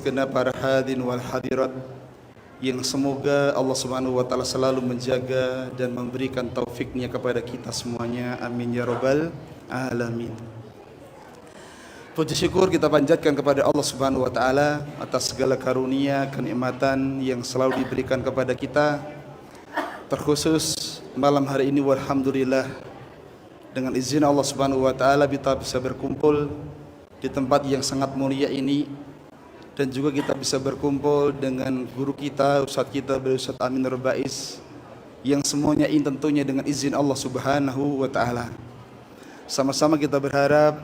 segenap para hadirin wal hadirat yang semoga Allah Subhanahu wa taala selalu menjaga dan memberikan taufiknya kepada kita semuanya. Amin ya rabbal alamin. Puji syukur kita panjatkan kepada Allah Subhanahu wa taala atas segala karunia, kenikmatan yang selalu diberikan kepada kita. Terkhusus malam hari ini walhamdulillah dengan izin Allah Subhanahu wa taala kita bisa berkumpul di tempat yang sangat mulia ini, dan juga kita bisa berkumpul dengan guru kita, Ustadz kita, Ustadz Amin Nurba'iz, yang semuanya ini tentunya dengan izin Allah Subhanahu wa taala. Sama-sama kita berharap,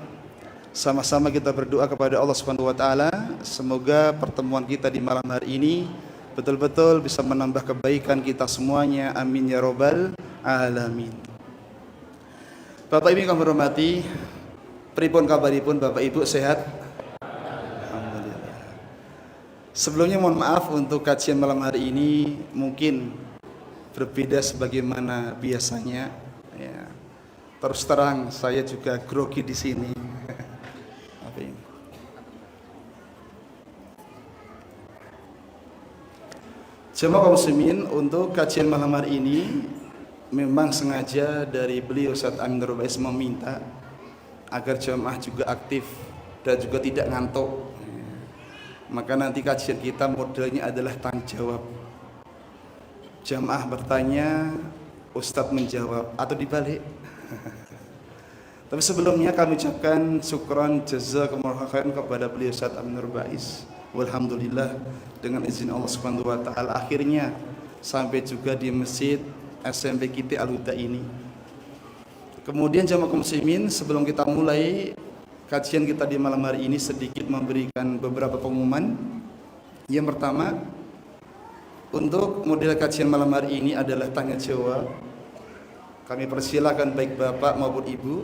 sama-sama kita berdoa kepada Allah Subhanahu wa taala, semoga pertemuan kita di malam hari ini betul-betul bisa menambah kebaikan kita semuanya. Amin ya rabbal alamin. Bapak Ibu yang kami hormati, pripun kabaripun Bapak Ibu, sehat? Sebelumnya mohon maaf untuk kajian malam hari ini mungkin berbeda sebagaimana biasanya. Ya. Terus terang saya juga grogi di sini. Jemaah kaum muslimin, untuk kajian malam hari ini memang sengaja dari beliau Ustadz Amin Nurba'iz meminta agar jemaah juga aktif dan juga tidak ngantuk. Maka nanti kajian kita modelnya adalah tanya jawab. Jamaah bertanya, Ustadz menjawab, atau dibalik. Tapi sebelumnya kami ucapkan syukran jazakumullah khairan kepada beliau Ustadz Amin Nurba'iz. Walhamdulillah dengan izin Allah Subhanahu wa taala akhirnya sampai juga di Masjid SMP Kiti Al-Huda ini. Kemudian jamaah kaum muslimin, sebelum kita mulai kajian kita di malam hari ini sedikit memberikan beberapa pengumuman. Yang pertama, untuk model kajian malam hari ini adalah tanya jawab. Kami persilakan baik Bapak maupun Ibu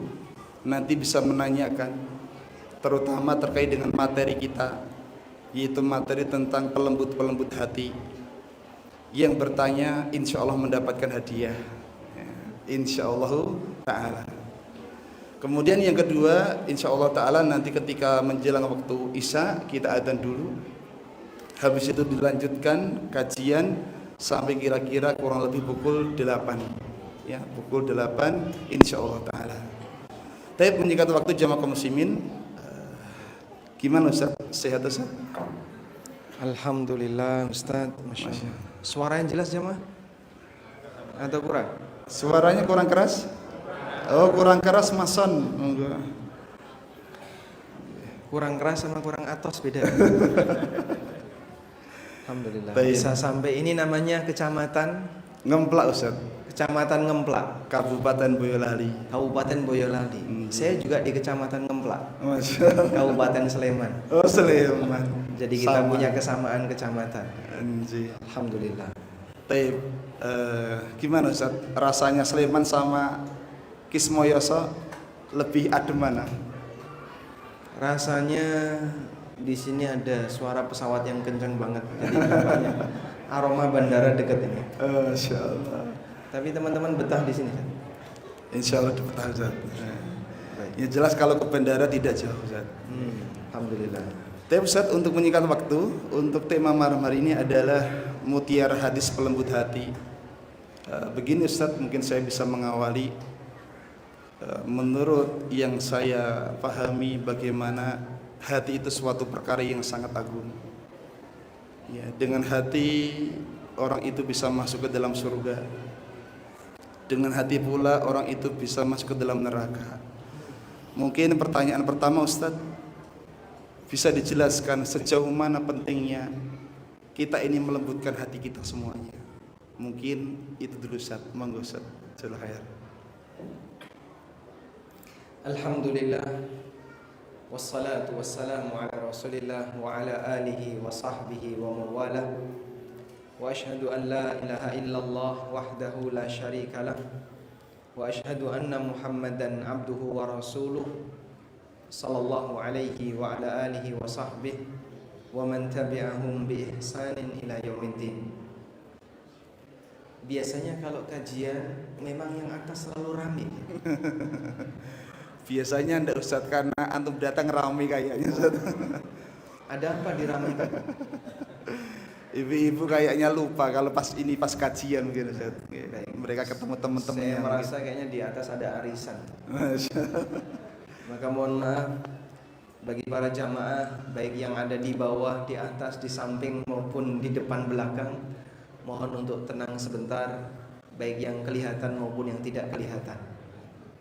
nanti bisa menanyakan, terutama terkait dengan materi kita, yaitu materi tentang pelembut-pelembut hati. Yang bertanya insya Allah mendapatkan hadiah, insya Allah ta'ala. Kemudian yang kedua, insya Allah ta'ala nanti ketika menjelang waktu Isya kita adzan dulu. Habis itu dilanjutkan kajian sampai kira-kira kurang lebih pukul 8. Ya, pukul 8 insya Allah ta'ala. Tapi menyingkat waktu jamaah kaum muslimin, gimana Ustaz? Sehat Ustaz? Alhamdulillah Ustaz, Masya Allah. Suara yang jelas jamaah? Atau kurang? Suaranya kurang keras? Oh, kurang keras mason. Kurang keras sama kurang atos beda. Alhamdulillah. Baik. Bisa sampai ini namanya kecamatan Ngemplak Ustaz. Kecamatan Ngemplak, Kabupaten Boyolali. Kabupaten Boyolali. Saya juga di Kecamatan Ngemplak, Kabupaten Sleman. Oh, Sleman. Jadi kita sama, punya kesamaan kecamatan. Anjir. Alhamdulillah. Baik, gimana Ustaz? Rasanya Sleman sama Kismoyoso lebih adem mana? Rasanya di sini ada suara pesawat yang kencang banget. Jadi nampaknya aroma bandara dekat ini. Insya Allah. Tapi teman-teman betah di sini kan? Insya Allah betah Ustaz. Ya jelas kalau ke bandara tidak jauh Ustaz. Alhamdulillah. Tapi Ustaz, untuk menyingkat waktu, untuk tema malam hari ini adalah mutiara hadis pelembut hati. Begini Ustaz, mungkin saya bisa mengawali. Menurut yang saya pahami, bagaimana hati itu suatu perkara yang sangat agung. Ya, dengan hati orang itu bisa masuk ke dalam surga. Dengan hati pula orang itu bisa masuk ke dalam neraka. Mungkin pertanyaan pertama Ustaz, bisa dijelaskan sejauh mana pentingnya kita ini melembutkan hati kita semuanya. Mungkin itu dulu Ustaz. Monggo Ustaz. Jazakallahu khair. Alhamdulillah. Wassalatu wassalamu ala Rasulillah wa ala alihi wa sahbihi wa mawalah. Wa ashhadu an la ilaha illallah wahdahu la syarika lah. Wa ashhadu anna Muhammadan abduhu wa rasuluh sallallahu alaihi wa ala alihi wa sahbihi wa man tabi'ahum bi ihsanin ila yaumiddin. Biasanya kalau kajian memang yang atas selalu ramai. Biasanya ndak Ustaz, karena antum datang ramai kayaknya Ustaz. Ada apa diramaikan? Ibu-ibu kayaknya lupa kalau pas kajian mungkin Ustaz. Mereka ketemu teman-temannya. Saya merasa kayaknya di atas ada arisan. Maka mohon maaf bagi para jamaah, baik yang ada di bawah, di atas, di samping maupun di depan belakang, mohon untuk tenang sebentar, baik yang kelihatan maupun yang tidak kelihatan,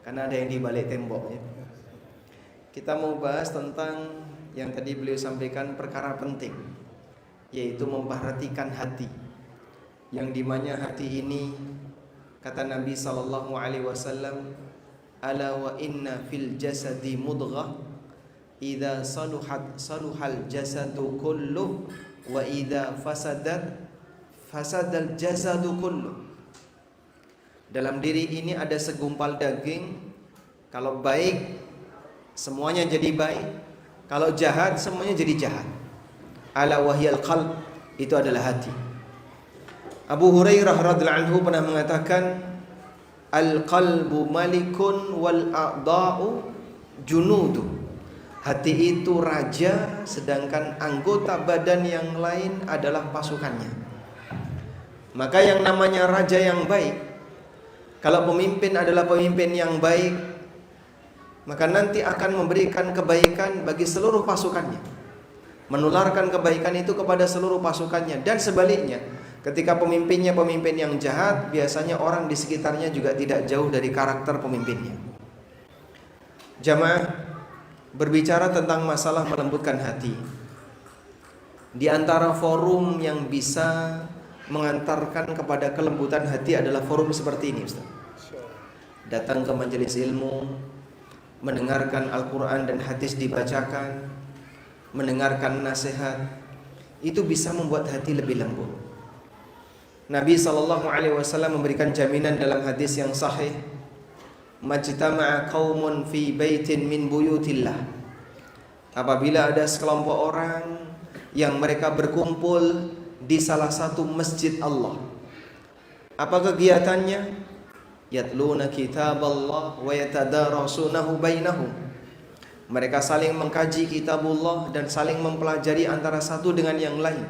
karena ada yang di balik tembok ya. Kita mau bahas tentang yang tadi beliau sampaikan, perkara penting, yaitu memperhatikan hati. Yang dimana hati ini, kata Nabi SAW, ala wa inna fil jasadi mudghah idza saluhal jasadu kulluh wa idza fasadal jasadu kulluh. Dalam diri ini ada segumpal daging, kalau baik semuanya jadi baik, kalau jahat semuanya jadi jahat. Ala wahyal qalb, itu adalah hati. Abu Hurairah radhiyallahu anhu pernah mengatakan, al qalbu malikun wal a'da'u junudu. Hati itu raja, sedangkan anggota badan yang lain adalah pasukannya. Maka yang namanya raja yang baik, kalau pemimpin adalah pemimpin yang baik, maka nanti akan memberikan kebaikan bagi seluruh pasukannya, menularkan kebaikan itu kepada seluruh pasukannya. Dan sebaliknya, ketika pemimpinnya pemimpin yang jahat, biasanya orang di sekitarnya juga tidak jauh dari karakter pemimpinnya. Jamaah, berbicara tentang masalah melembutkan hati, di antara forum yang bisa mengantarkan kepada kelembutan hati adalah forum seperti ini, Ustaz. Datang ke majelis ilmu, mendengarkan Al-Quran dan hadis dibacakan, mendengarkan nasihat, itu bisa membuat hati lebih lembut. Nabi SAW memberikan jaminan dalam hadis yang sahih, majtama'a qaumun fi baitin min buyutillah. Apabila ada sekelompok orang yang mereka berkumpul di salah satu masjid Allah, apa kegiatannya? Yatluna kitaballah wa yatadarasunahu bainahum. Mereka saling mengkaji kitabullah dan saling mempelajari antara satu dengan yang lain.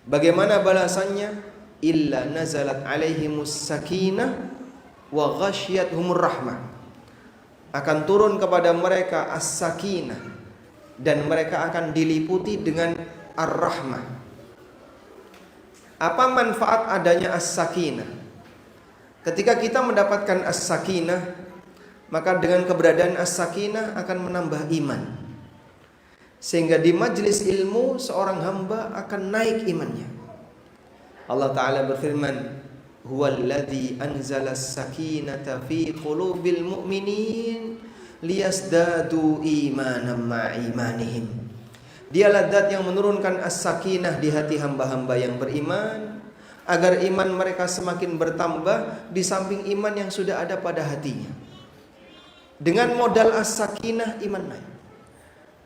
Bagaimana balasannya? Illa nazalat alaihimus sakinah wa ghasyiyatuhumur rahmah. Akan turun kepada mereka as-sakinah, dan mereka akan diliputi dengan ar-rahmah. Apa manfaat adanya as-sakinah? Ketika kita mendapatkan as-sakinah, maka dengan keberadaan as-sakinah akan menambah iman, sehingga di majlis ilmu seorang hamba akan naik imannya. Allah Ta'ala berfirman, huwallazi anzala as-sakinata fi qulubil mu'minin liyazdadu imanan ma'imanihim. Dialah zat yang menurunkan as-sakinah di hati hamba-hamba yang beriman, agar iman mereka semakin bertambah di samping iman yang sudah ada pada hatinya. Dengan modal as-sakinah, iman naik.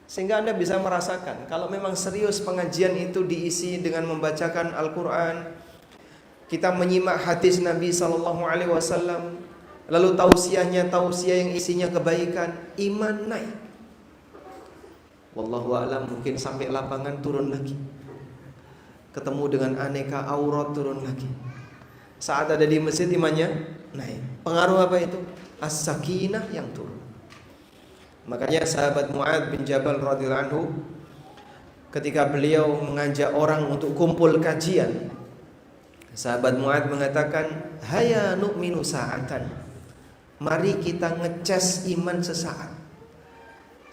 Sehingga Anda bisa merasakan, kalau memang serius pengajian itu diisi dengan membacakan Al-Quran, kita menyimak hadis Nabi SAW, lalu tausiah yang isinya kebaikan, iman naik. Wallahu a'lam, mungkin sampai lapangan turun lagi, ketemu dengan aneka aurat turun lagi. Saat ada di masjid imannya naik. Pengaruh apa itu? As-sakinah yang turun. Makanya sahabat Mu'adz bin Jabal radhiyallahu anhu, ketika beliau mengajak orang untuk kumpul kajian, sahabat Mu'adz mengatakan, haya nu'minu sa'atan, mari kita ngecas iman sesaat.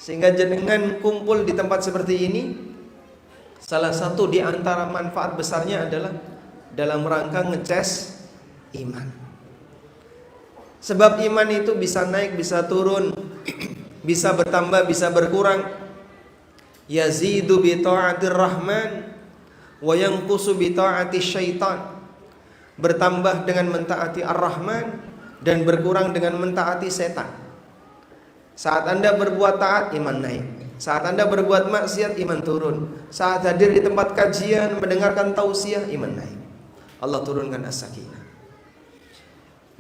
Sehingga jenengan kumpul di tempat seperti ini, salah satu di antara manfaat besarnya adalah dalam rangka ngecas iman. Sebab iman itu bisa naik, bisa turun, bisa bertambah, bisa berkurang. Yazidu bi ta'atir rahman wa yanqusu bi ta'ati syaitan. Bertambah dengan mentaati ar-Rahman dan berkurang dengan mentaati setan. Saat Anda berbuat taat, iman naik. Saat Anda berbuat maksiat, iman turun. Saat hadir di tempat kajian, mendengarkan tausiah, iman naik. Allah turunkan as-sakinah.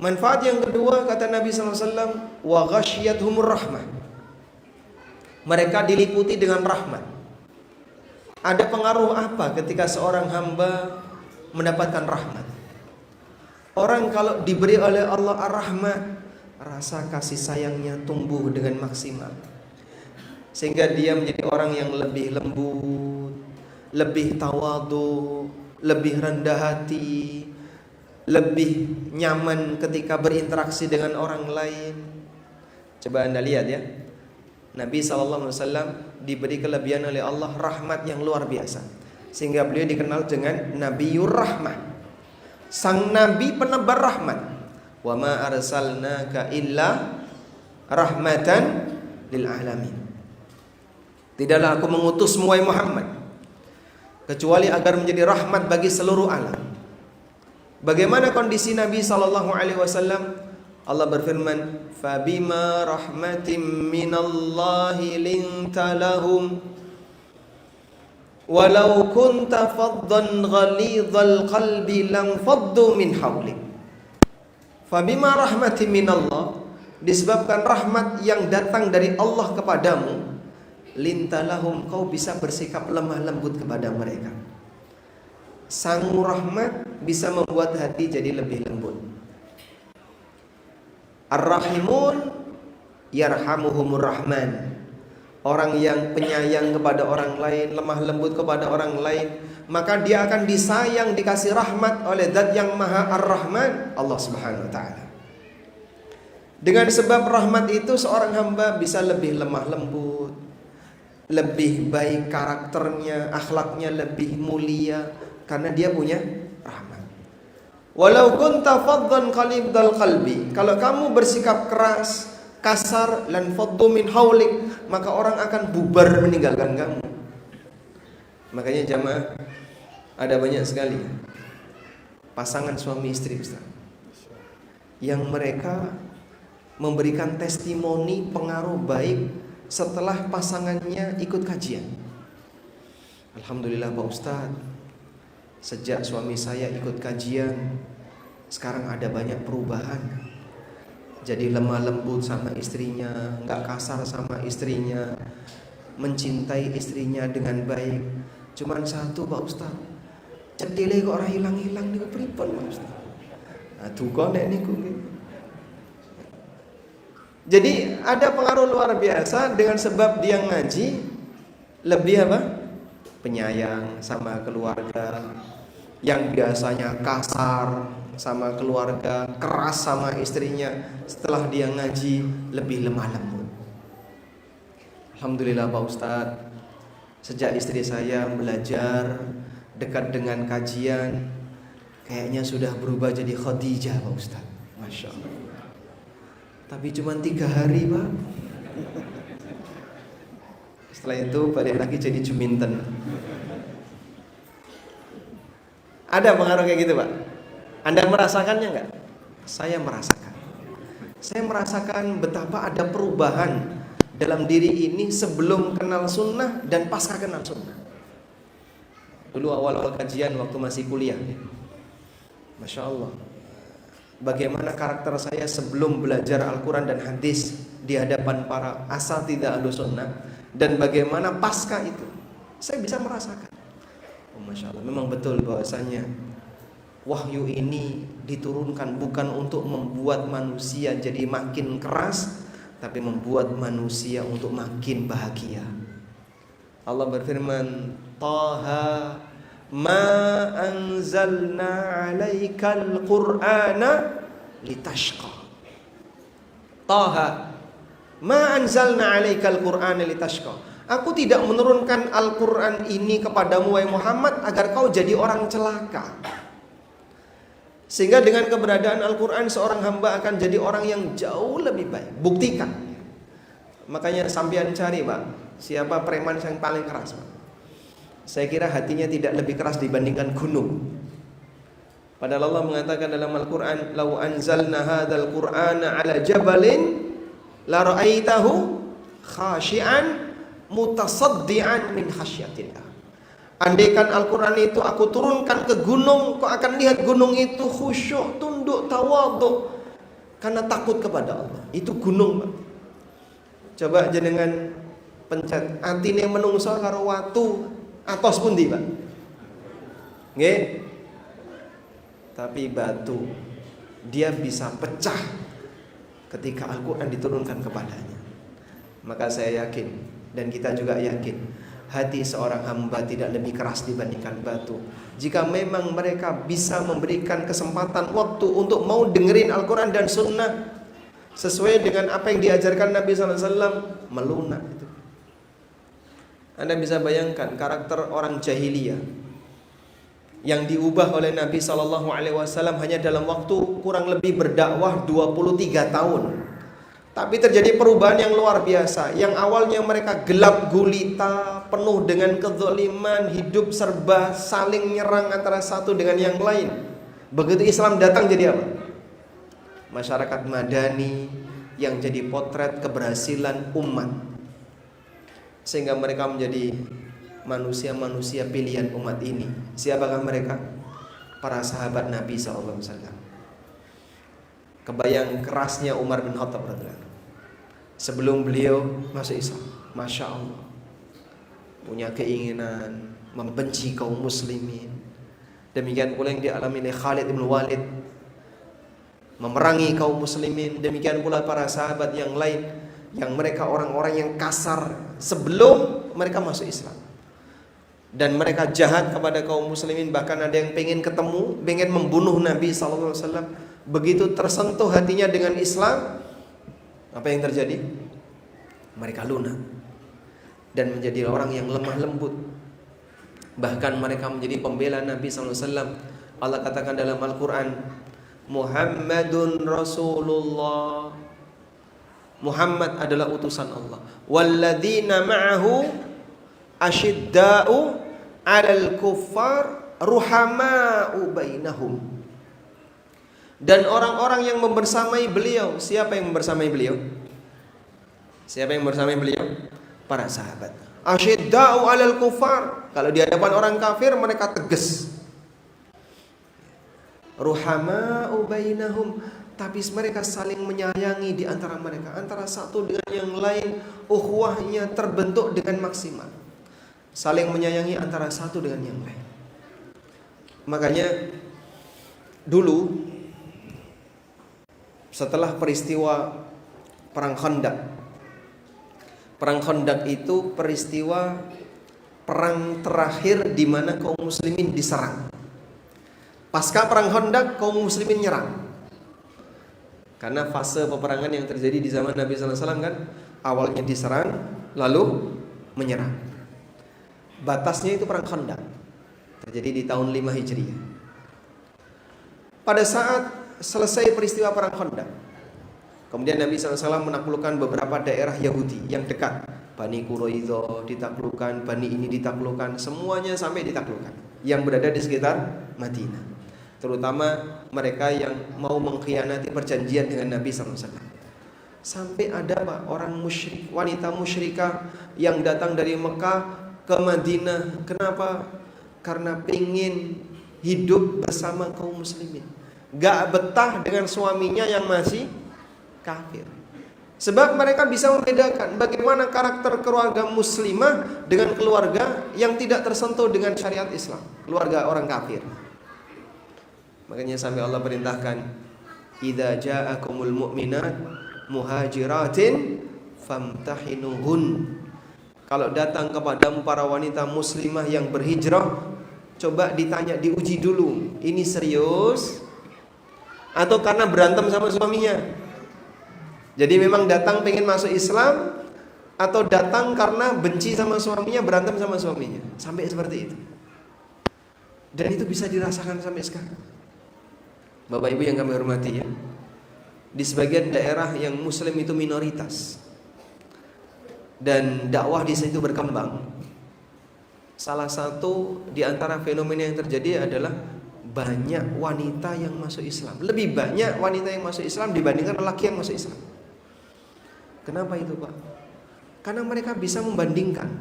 Manfaat yang kedua, kata Nabi SAW, wa ghasyiyatuhumur rahmah. Mereka diliputi dengan rahmat. Ada pengaruh apa ketika seorang hamba mendapatkan rahmat? Orang kalau diberi oleh Allah ar-Rahmat, rasa kasih sayangnya tumbuh dengan maksimal, sehingga dia menjadi orang yang lebih lembut, lebih tawadhu, lebih rendah hati, lebih nyaman ketika berinteraksi dengan orang lain. Coba Anda lihat ya, Nabi SAW diberi kelebihan oleh Allah rahmat yang luar biasa, sehingga beliau dikenal dengan Nabiyur Rahmah, sang Nabi penebar rahmat. Wa ma arsalnaka illa rahmatan lil alamin. Tidaklah aku mengutusmu wahai Muhammad kecuali agar menjadi rahmat bagi seluruh alam. Bagaimana kondisi Nabi SAW? Allah berfirman, "Fabima rahmatim minallahi linta lahum walau kunta faddan ghalidhal qalbi lam faddu min hawlik." Fabima rahmatim minallah, disebabkan rahmat yang datang dari Allah kepadamu, linta lahum, kau bisa bersikap lemah lembut kepada mereka. Sang rahmat bisa membuat hati jadi lebih lembut. Ar-Rahimun yarhamuhumur Rahman. Orang yang penyayang kepada orang lain, lemah lembut kepada orang lain, maka dia akan disayang, dikasih rahmat oleh Zat yang Maha Ar-Rahman, Allah Subhanahu wa taala. Dengan sebab rahmat itu seorang hamba bisa lebih lemah lembut, lebih baik karakternya, akhlaknya lebih mulia, karena dia punya rahmat. Walau kunta faddan qalibdal qalbi, kalau kamu bersikap keras, kasar, lan faddu min haulik, maka orang akan bubar meninggalkan kamu. Makanya jamaah, ada banyak sekali pasangan suami istri, Ustaz, yang mereka memberikan testimoni pengaruh baik setelah pasangannya ikut kajian. Alhamdulillah Pak Ustaz, sejak suami saya ikut kajian, sekarang ada banyak perubahan. Jadi lemah lembut sama istrinya, gak kasar sama istrinya, mencintai istrinya dengan baik. Cuman satu Pak Ustaz, cedile kok ora hilang-hilang niku pripun Pak Ustaz? Aduh kok nek niku. Jadi ada pengaruh luar biasa dengan sebab dia ngaji, lebih apa? Penyayang sama keluarga. Yang biasanya kasar sama keluarga, keras sama istrinya, setelah dia ngaji lebih lemah lembut. Alhamdulillah Pak Ustadz, sejak istri saya belajar dekat dengan kajian, kayaknya sudah berubah jadi Khadijah Pak Ustadz. Masya Allah. Tapi cuma 3 hari Pak. Setelah itu balik lagi jadi Juminten. Ada pengaruh kayak gitu Pak? Anda merasakannya enggak? Saya merasakan. Saya merasakan betapa ada perubahan dalam diri ini sebelum kenal sunnah dan pasca kenal sunnah. Dulu awal-awal kajian waktu masih kuliah, Masya Allah, bagaimana karakter saya sebelum belajar Al-Quran dan hadis di hadapan para asatidzah Ahlussunnah, dan bagaimana pasca itu saya bisa merasakan. Masya Allah, memang betul bahwasanya wahyu ini diturunkan bukan untuk membuat manusia jadi makin keras, tapi membuat manusia untuk makin bahagia. Allah berfirman, Taha ma anzalna alaikal qur'ana litashqa. Taha ma anzalna alaikal qur'ana litashqa. Aku tidak menurunkan Al-Quran ini kepadamu wahai Muhammad agar kau jadi orang celaka. Sehingga dengan keberadaan Al-Quran seorang hamba akan jadi orang yang jauh lebih baik. Buktikan. Makanya sampean cari Pak, siapa preman yang paling keras Pak? Saya kira hatinya tidak lebih keras dibandingkan gunung. Padahal Allah mengatakan dalam Al-Quran, Lau anzalna hadzal Qur'ana ala jabalin la ra'aitahu khashi'an mutasaddian min khasyatillah. Andaikan Al-Quran itu aku turunkan ke gunung, kau akan lihat gunung itu khusyuk, tunduk, tawadhu, karena takut kepada Allah. Itu gunung Pak. Coba jenengan pencet atine menungso karo watu, Atos pundi, Pak? Nggih. Tapi batu dia bisa pecah ketika Al-Quran diturunkan kepadanya. Maka saya yakin, dan kita juga yakin, hati seorang hamba tidak lebih keras dibandingkan batu. Jika memang mereka bisa memberikan kesempatan waktu untuk mau dengerin Al-Quran dan Sunnah sesuai dengan apa yang diajarkan Nabi SAW, melunak itu. Anda bisa bayangkan karakter orang jahiliyah yang diubah oleh Nabi SAW hanya dalam waktu kurang lebih berdakwah 23 tahun. Tapi terjadi perubahan yang luar biasa. Yang awalnya mereka gelap gulita, penuh dengan kezaliman, hidup serba saling nyerang antara satu dengan yang lain. Begitu Islam datang jadi apa? Masyarakat madani yang jadi potret keberhasilan umat, sehingga mereka menjadi manusia-manusia pilihan umat ini. Siapakah mereka? Para sahabat Nabi SAW. Kebayang kerasnya Umar bin Khattab radhiyallahu anhu sebelum beliau masuk Islam. Masya Allah, punya keinginan membenci kaum muslimin. Demikian pula yang dialami oleh Khalid bin Walid, memerangi kaum muslimin. Demikian pula para sahabat yang lain, yang mereka orang-orang yang kasar sebelum mereka masuk Islam. Dan mereka jahat kepada kaum muslimin. Bahkan ada yang pengen ketemu, pengen membunuh Nabi SAW. Begitu tersentuh hatinya dengan Islam, apa yang terjadi? Mereka lunak dan menjadi orang yang lemah lembut. Bahkan mereka menjadi pembela Nabi SAW. Allah katakan dalam Al-Quran, Muhammadun Rasulullah, Muhammad adalah utusan Allah. Walladzina ma'ahu asyidda'u 'alal kuffar ruhama'u bainahum. Dan orang-orang yang membersamai beliau, siapa yang membersamai beliau? Siapa yang membersamai beliau? Para sahabat. Asyidda'u 'alal kuffar, kalau di hadapan orang kafir mereka tegas. Ruhama'u bainahum, tapi mereka saling menyayangi di antara mereka, antara satu dengan yang lain. Ukhuwahnya terbentuk dengan maksimal, saling menyayangi antara satu dengan yang lain. Makanya dulu setelah peristiwa Perang Khandaq, Perang Khandaq itu peristiwa perang terakhir di mana kaum muslimin diserang. Pasca Perang Khandaq kaum muslimin nyerang. Karena fase peperangan yang terjadi di zaman Nabi SAW kan, awalnya diserang lalu menyerang. Batasnya itu Perang Khandaq, terjadi di tahun 5 Hijriah. Pada saat selesai peristiwa Perang Khandaq, kemudian Nabi SAW menaklukkan beberapa daerah Yahudi yang dekat. Bani Quraidah ditaklukkan, Bani ini ditaklukkan, semuanya sampai ditaklukkan yang berada di sekitar Madinah. Terutama mereka yang mau mengkhianati perjanjian dengan Nabi SAW. Sampai ada orang musyrik, wanita musyrikah yang datang dari Mekah ke Madinah. Kenapa? Karena pengen hidup bersama kaum muslimin, gak betah dengan suaminya yang masih kafir. Sebab mereka bisa membedakan bagaimana karakter keluarga muslimah dengan keluarga yang tidak tersentuh dengan syariat Islam, keluarga orang kafir. Makanya sampai Allah perintahkan, idza ja'akumul mu'minat muhajiratin famtahinuhun. Kalau datang kepadamu para wanita muslimah yang berhijrah, coba ditanya, diuji dulu, ini serius atau karena berantem sama suaminya. Jadi memang datang pengen masuk Islam, atau datang karena benci sama suaminya, berantem sama suaminya. Sampai seperti itu. Dan itu bisa dirasakan sampai sekarang. Bapak Ibu yang kami hormati ya, di sebagian daerah yang muslim itu minoritas dan dakwah di situ berkembang, salah satu di antara fenomena yang terjadi adalah banyak wanita yang masuk Islam. Lebih banyak wanita yang masuk Islam dibandingkan lelaki yang masuk Islam. Kenapa itu, Pak? Karena mereka bisa membandingkan,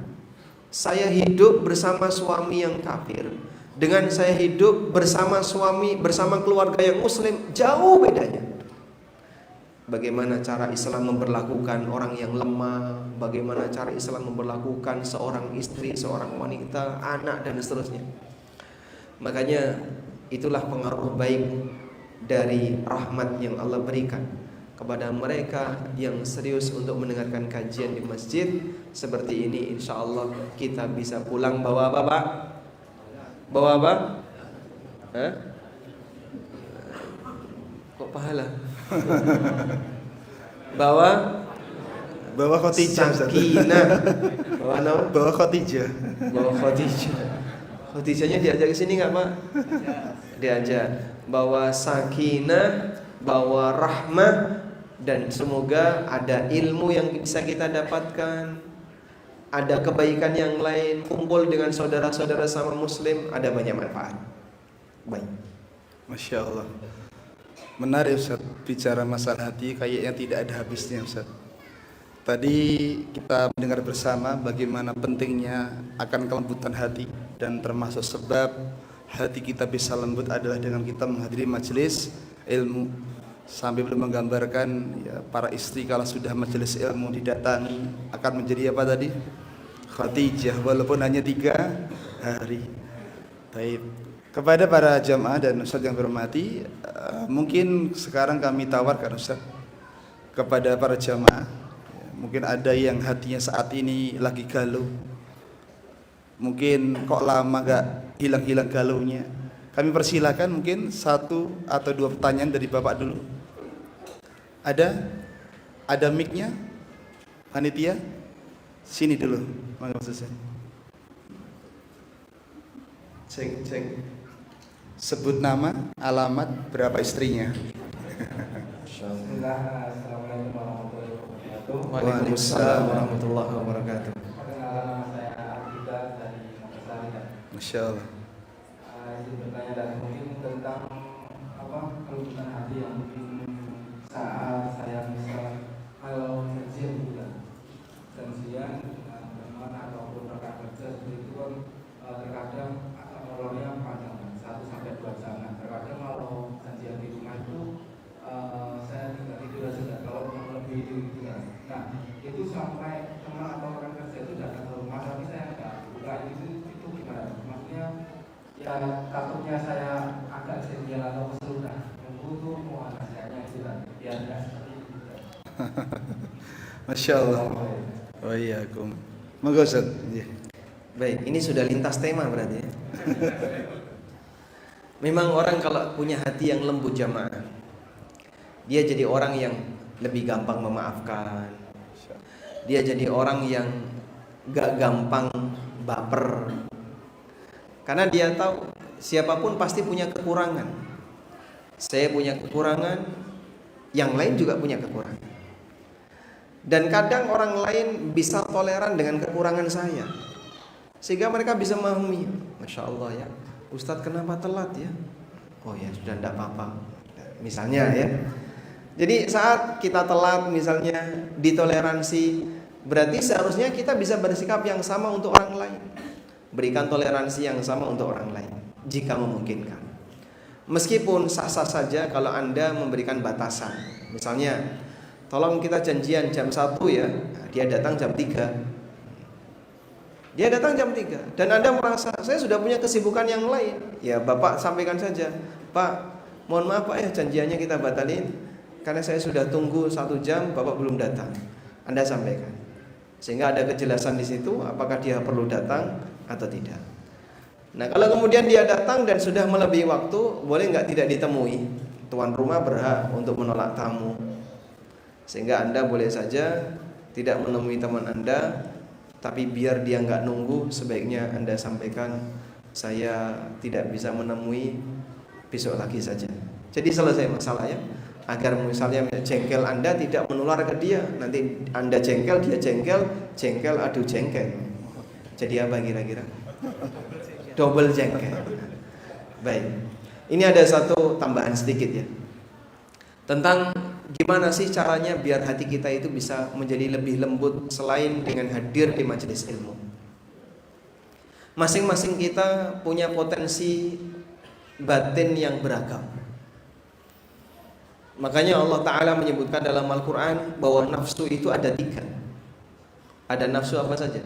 saya hidup bersama suami yang kafir dengan saya hidup bersama suami, bersama keluarga yang muslim, jauh bedanya. bagaimana cara Islam memperlakukan orang yang lemah, bagaimana cara Islam memperlakukan seorang istri, seorang wanita, anak, dan seterusnya. Makanya itulah pengaruh baik dari rahmat yang Allah berikan kepada mereka yang serius untuk mendengarkan kajian di masjid seperti ini. Insya Allah kita bisa pulang bawa apa, Pak? Bawa apa? Hah? Kok pahala? Bawa Khadijah, sakinah. Bawa apa? Bawa Khadijah. Bawa Khadijah. Khadijahnya diajak ke sini nggak, Pak? Diajak. Bawa sakinah, bawa rahmah, dan semoga ada ilmu yang bisa kita dapatkan, ada kebaikan yang lain, kumpul dengan saudara-saudara sama muslim, ada banyak manfaat. Baik. Masya Allah. Menarik Ustaz, bicara masalah hati kayaknya tidak ada habisnya Ustaz. Tadi kita mendengar bersama bagaimana pentingnya akan kelembutan hati, dan termasuk sebab hati kita bisa lembut adalah dengan kita menghadiri majelis ilmu. Sampai belum menggambarkan ya, para istri kalau sudah majelis ilmu didatangi akan menjadi apa tadi? Khadijah, walaupun hanya 3 hari. Baik. Kepada para jamaah dan Ustaz yang berhormati, mungkin sekarang kami tawarkan Ustaz kepada para jamaah. Mungkin ada yang hatinya saat ini lagi galau, mungkin kok lama gak hilang-hilang galaunya. Kami persilakan mungkin 1 atau 2 pertanyaan dari Bapak dulu. Ada mic-nya? Panitia? Sini dulu. Mangga Ustaz. Cek. Sebut nama, alamat, berapa istrinya. Assalamualaikum warahmatullahi wabarakatuh. Waalaikumsalam warahmatullahi wabarakatuh. Perkenalkan, nama saya Abdika dari Makassar. Masya Allah. Izin bertanya dan mungkin tentang kelembutan hati yang mungkin saat saya misal kalau janjian dengan teman ataupun rekan kerja seperti itu kan terkadang molornya panjang 1 sampai 2 jam. Terkadang kalau janjian di rumah itu saya tinggal tidur saja kalau yang lebih tidur. Nah itu sampai teman atau rekan kerja itu datang ke rumah tapi saya nggak buka itu gimana? Maksudnya ya takutnya saya agak jengkel atau kesel dah. Nunggu tuh mau nasihatnya itu kan biar nggak seperti itu. Masya Allah. Oh iya, monggo Ustaz. Baik, ini sudah lintas tema berarti ya. Memang orang kalau punya hati yang lembut jamaah, dia jadi orang yang lebih gampang memaafkan. Dia jadi orang yang gak gampang baper. Karena dia tahu siapapun pasti punya kekurangan. Saya punya kekurangan, yang lain juga punya kekurangan. Dan kadang orang lain bisa toleran dengan kekurangan saya, sehingga mereka bisa memahami, Masya Allah ya, Ustadz kenapa telat ya? Oh ya sudah tidak apa-apa. Misalnya ya. Jadi saat kita telat misalnya ditoleransi, berarti seharusnya kita bisa bersikap yang sama untuk orang lain. Berikan toleransi yang sama untuk orang lain jika memungkinkan. Meskipun sah-sah saja kalau Anda memberikan batasan. Misalnya, tolong kita janjian jam 1 ya. Dia datang jam 3. Dia datang jam 3 dan Anda merasa saya sudah punya kesibukan yang lain. Ya Bapak sampaikan saja, Pak, mohon maaf Pak ya, janjiannya kita batalin karena saya sudah tunggu 1 jam, Bapak belum datang. Anda sampaikan, sehingga ada kejelasan di situ apakah dia perlu datang atau tidak. Nah kalau kemudian dia datang dan sudah melebihi waktu, boleh nggak tidak ditemui? Tuan rumah berhak untuk menolak tamu, sehingga Anda boleh saja tidak menemui teman Anda. Tapi biar dia nggak nunggu, sebaiknya Anda sampaikan, saya tidak bisa menemui, besok lagi saja. Jadi selesai masalahnya. Agar misalnya jengkel Anda tidak menular ke dia. Nanti Anda jengkel, dia jengkel adu jengkel. Jadi apa kira-kira? Double jengkel. Baik. Ini ada satu tambahan sedikit ya, tentang gimana sih caranya biar hati kita itu bisa menjadi lebih lembut selain dengan hadir di majelis ilmu. Masing-masing kita punya potensi batin yang beragam. Makanya Allah Ta'ala menyebutkan dalam Al-Quran bahwa nafsu itu ada 3. Ada nafsu apa saja?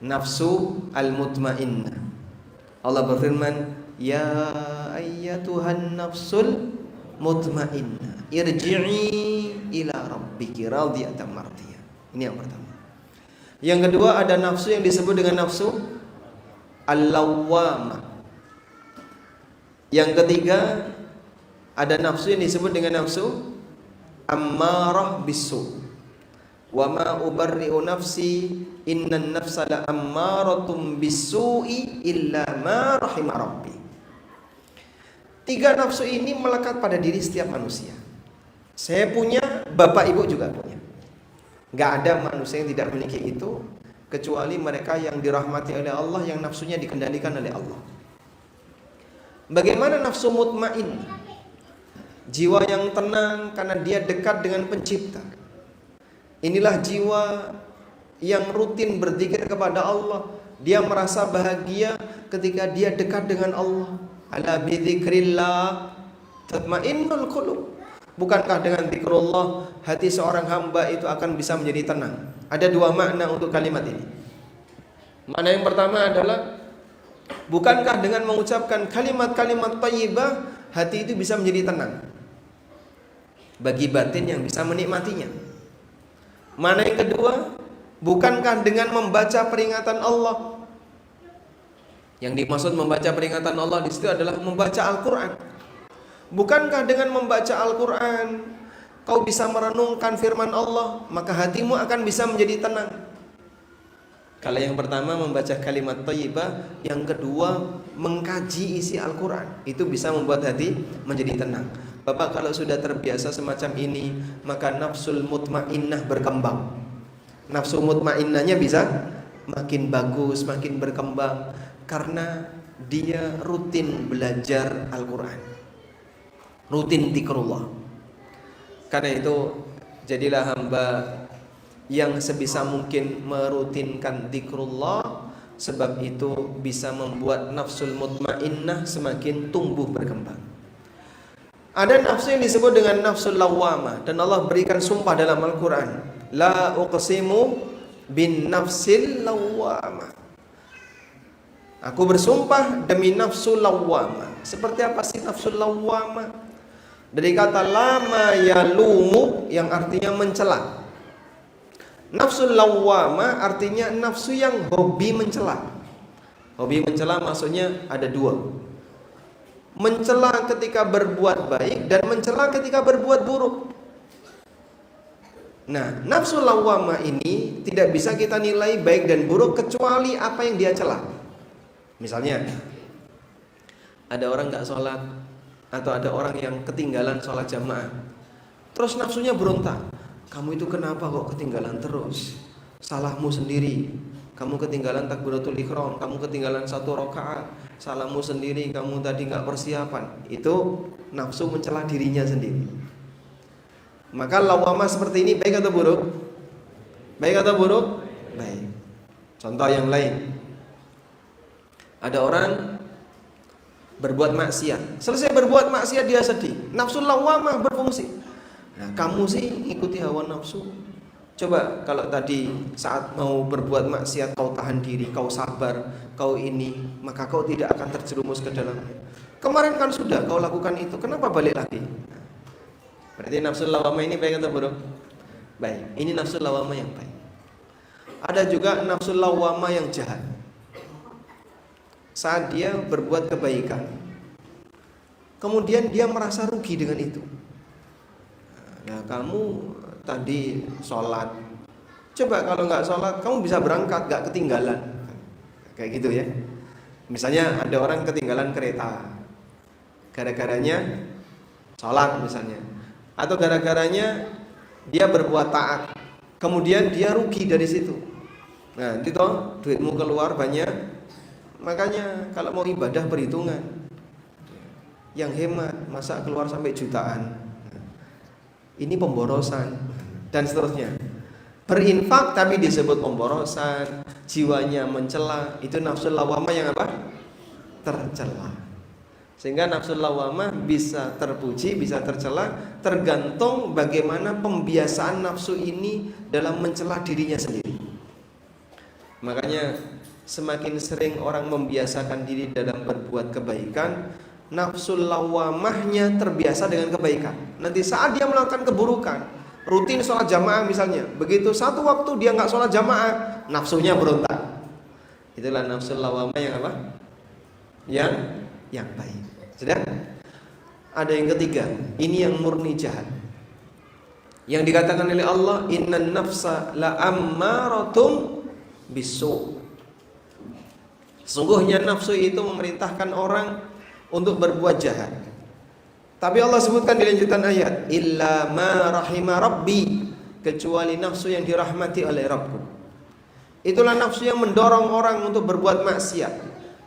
Nafsu al-mutmainnah. Allah berfirman, ya ayyatuhan nafsul mutmainnah irji'i ila rabbiki radiyatan mardiyah. Ini yang pertama. Yang kedua ada nafsu yang disebut dengan nafsu al-lawwamah. Yang ketiga ada nafsu yang disebut dengan nafsu ammarah bisu. Wa ma ubarri'u nafsi innan nafsa la ammaratum bisu'i illa ma rahima rabbi. 3 nafsu ini melekat pada diri setiap manusia. Saya punya, bapak ibu juga punya. Gak ada manusia yang tidak memiliki itu kecuali mereka yang dirahmati oleh Allah, yang nafsunya dikendalikan oleh Allah. Bagaimana nafsu mutmainnah? Jiwa yang tenang karena dia dekat dengan pencipta. Inilah jiwa yang rutin berzikir kepada Allah. Dia merasa bahagia ketika dia dekat dengan Allah. Ala bidzikrillah tatmainnul qulub. Bukankah dengan zikrullah hati seorang hamba itu akan bisa menjadi tenang? Ada 2 makna untuk kalimat ini. Makna yang pertama adalah, bukankah dengan mengucapkan kalimat-kalimat thayyibah hati itu bisa menjadi tenang bagi batin yang bisa menikmatinya. Mana yang kedua, bukankah dengan membaca peringatan Allah? Yang dimaksud membaca peringatan Allah di situ adalah membaca Al-Quran. Bukankah dengan membaca Al-Quran kau bisa merenungkan firman Allah, maka hatimu akan bisa menjadi tenang. Kalau yang pertama membaca kalimat thayyibah, yang kedua mengkaji isi Al-Quran, itu bisa membuat hati menjadi tenang. Bapak kalau sudah terbiasa semacam ini, maka nafsul mutmainnah berkembang. Nafsu mutmainnahnya bisa makin bagus, makin berkembang, karena dia rutin belajar Al-Quran, rutin zikrullah. Karena itu jadilah hamba yang sebisa mungkin merutinkan zikrullah, sebab itu bisa membuat nafsul mutmainnah semakin tumbuh berkembang. Ada nafsu yang disebut dengan nafsul lawwamah, dan Allah berikan sumpah dalam Al-Quran, la uqsimu bin nafsil lawwamah. Aku bersumpah demi nafsul lawwamah. Seperti apa sih nafsul lawwamah? Dari kata lama yalumu yang artinya mencela. Nafsul lawwamah artinya nafsu yang hobi mencela. Hobi mencela maksudnya ada 2. Mencela ketika berbuat baik dan mencela ketika berbuat buruk. Nah, nafsu lawwamah ini tidak bisa kita nilai baik dan buruk kecuali apa yang dia cela. Misalnya, ada orang gak sholat, atau ada orang yang ketinggalan sholat jamaah, terus nafsunya berontak, kamu itu kenapa kok ketinggalan terus? Salahmu sendiri. Kamu ketinggalan takbiratul ihram, kamu ketinggalan 1 rakaat, salahmu sendiri, kamu tadi gak persiapan. Itu nafsu mencela dirinya sendiri. Maka lawamah seperti ini baik atau buruk? Baik atau buruk? Baik. Contoh yang lain, ada orang berbuat maksiat, selesai berbuat maksiat dia sedih, nafsu lawamah berfungsi. Nah, kamu sih ikuti hawa nafsu. Coba kalau tadi saat mau berbuat maksiat kau tahan diri, kau sabar, kau ini, maka kau tidak akan terjerumus ke dalamnya. Kemarin kan sudah kau lakukan itu, kenapa balik lagi? Berarti nafsu lawamah ini baik atau buruk? Baik, ini nafsu lawamah yang baik. Ada juga nafsu lawamah yang jahat. Saat dia berbuat kebaikan, kemudian dia merasa rugi dengan itu. Nah, kamu tadi sholat, coba kalau nggak sholat kamu bisa berangkat, nggak ketinggalan, kayak gitu ya. Misalnya ada orang ketinggalan kereta, gara-garanya sholat misalnya, atau gara-garanya dia berbuat taat, kemudian dia rugi dari situ. Nah, itu duitmu keluar banyak, makanya kalau mau ibadah perhitungan, yang hemat, masa keluar sampai jutaan. Ini pemborosan dan seterusnya. Berinfak tapi disebut pemborosan, jiwanya mencela, itu nafsu lawamah yang apa? Tercela. Sehingga nafsu lawamah bisa terpuji, bisa tercela, tergantung bagaimana pembiasaan nafsu ini dalam mencela dirinya sendiri. Makanya semakin sering orang membiasakan diri dalam berbuat kebaikan, nafsu lawamahnya terbiasa dengan kebaikan. Nanti saat dia melakukan keburukan, rutin sholat jamaah misalnya, begitu satu waktu dia nggak sholat jamaah, nafsunya berontak. Itulah nafsu lawamah yang apa? Yang baik. Sudah? Ada yang ketiga, ini yang murni jahat. Yang dikatakan oleh Allah, innan nafsa la ammaratum bisu. Sungguhnya nafsu itu memerintahkan orang untuk berbuat jahat. Tapi Allah sebutkan di lanjutan ayat, illa ma rahima rabbi, kecuali nafsu yang dirahmati oleh Rabbku. Itulah nafsu yang mendorong orang untuk berbuat maksiat,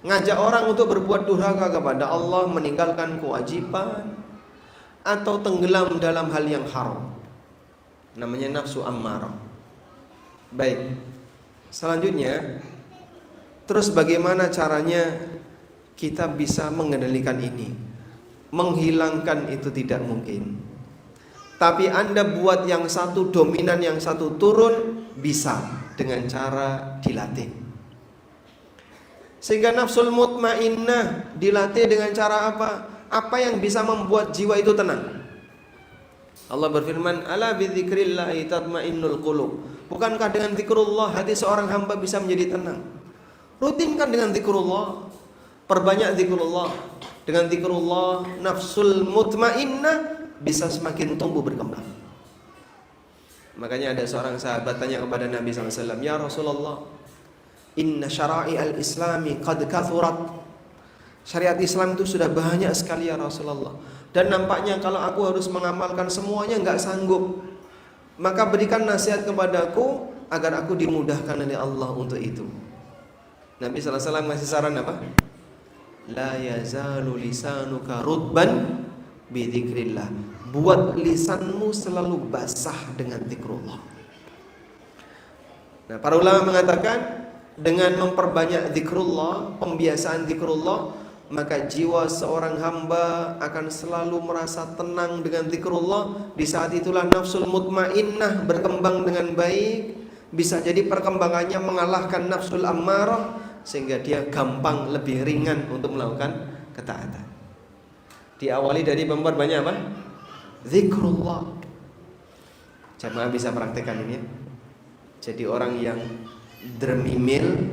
ngajak orang untuk berbuat durhaka kepada Allah, meninggalkan kewajiban, atau tenggelam dalam hal yang haram. Namanya nafsu ammarah. Baik. Selanjutnya, terus bagaimana caranya kita bisa mengendalikan ini? Menghilangkan itu tidak mungkin. Tapi Anda buat yang satu dominan, yang satu turun, bisa dengan cara dilatih. Sehingga nafsul mutmainnah dilatih dengan cara apa? Apa yang bisa membuat jiwa itu tenang? Allah berfirman, ala bidzikrillahi tatmainnul qulub. Bukankah dengan zikrullah hati seorang hamba bisa menjadi tenang? Rutinkan dengan zikrullah, perbanyak zikrullah. Dengan zikrullah nafsul mutmainnah bisa semakin tumbuh berkembang. Makanya ada seorang sahabat tanya kepada Nabi SAW, ya Rasulullah, inna syara'i al-islami qad kathurat. Syariat Islam itu sudah banyak sekali ya Rasulullah, dan nampaknya kalau aku harus mengamalkan semuanya nggak sanggup. Maka berikan nasihat kepadaku agar aku dimudahkan oleh Allah untuk itu. Nabi SAW ngasih saran apa? La yazalu lisanuka rutban bidzikrillah. Buat lisanmu selalu basah dengan zikrullah. Nah, para ulama mengatakan dengan memperbanyak zikrullah, pembiasaan zikrullah, maka jiwa seorang hamba akan selalu merasa tenang dengan zikrullah. Di saat itulah nafsul mutmainnah berkembang dengan baik. Bisa jadi perkembangannya mengalahkan nafsul ammarah, sehingga dia gampang, lebih ringan untuk melakukan ketaatan. Diawali dari memperbanyak apa? Zikrullah. Jamaah bisa praktekkan ini ya. Jadi orang yang dermimil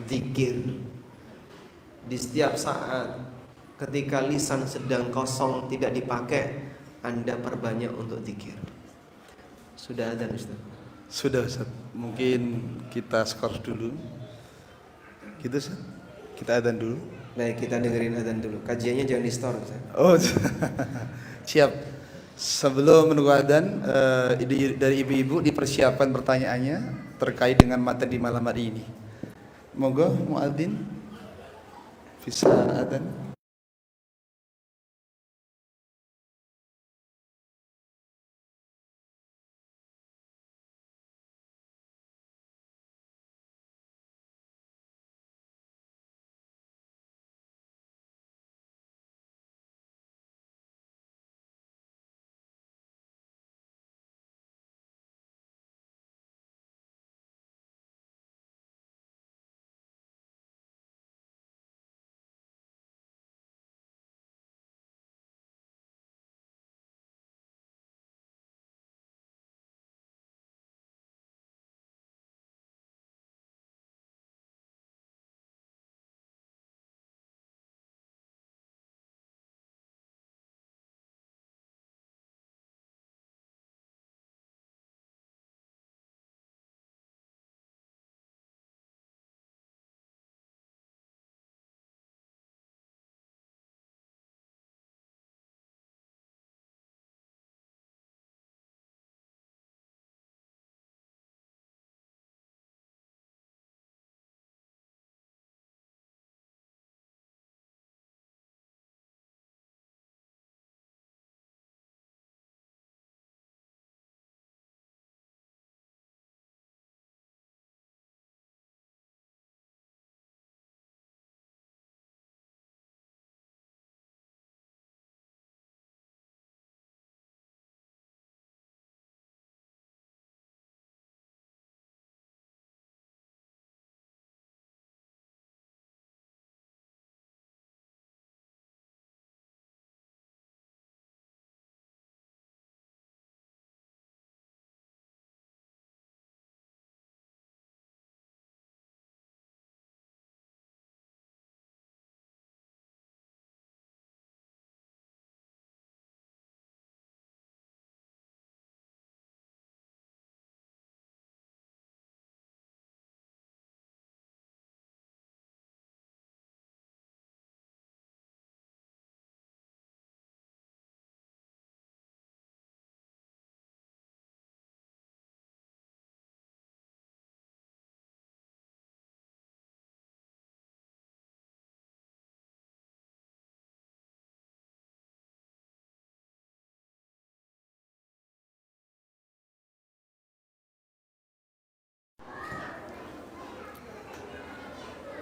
zikir. Di setiap saat ketika lisan sedang kosong tidak dipakai, Anda perbanyak untuk zikir. Sudah ada Ustaz? Sudah Ustaz. Mungkin kita skor dulu. Gitu Ustaz. Kita adzan dulu. Baik, kita dengerin adzan dulu. Kajiannya jangan di-store Ustaz. Oh, siap. Sebelum menunggu adzan, dari ibu-ibu dipersiapkan pertanyaannya terkait dengan materi malam hari ini. Monggo muadzin bisa adzan.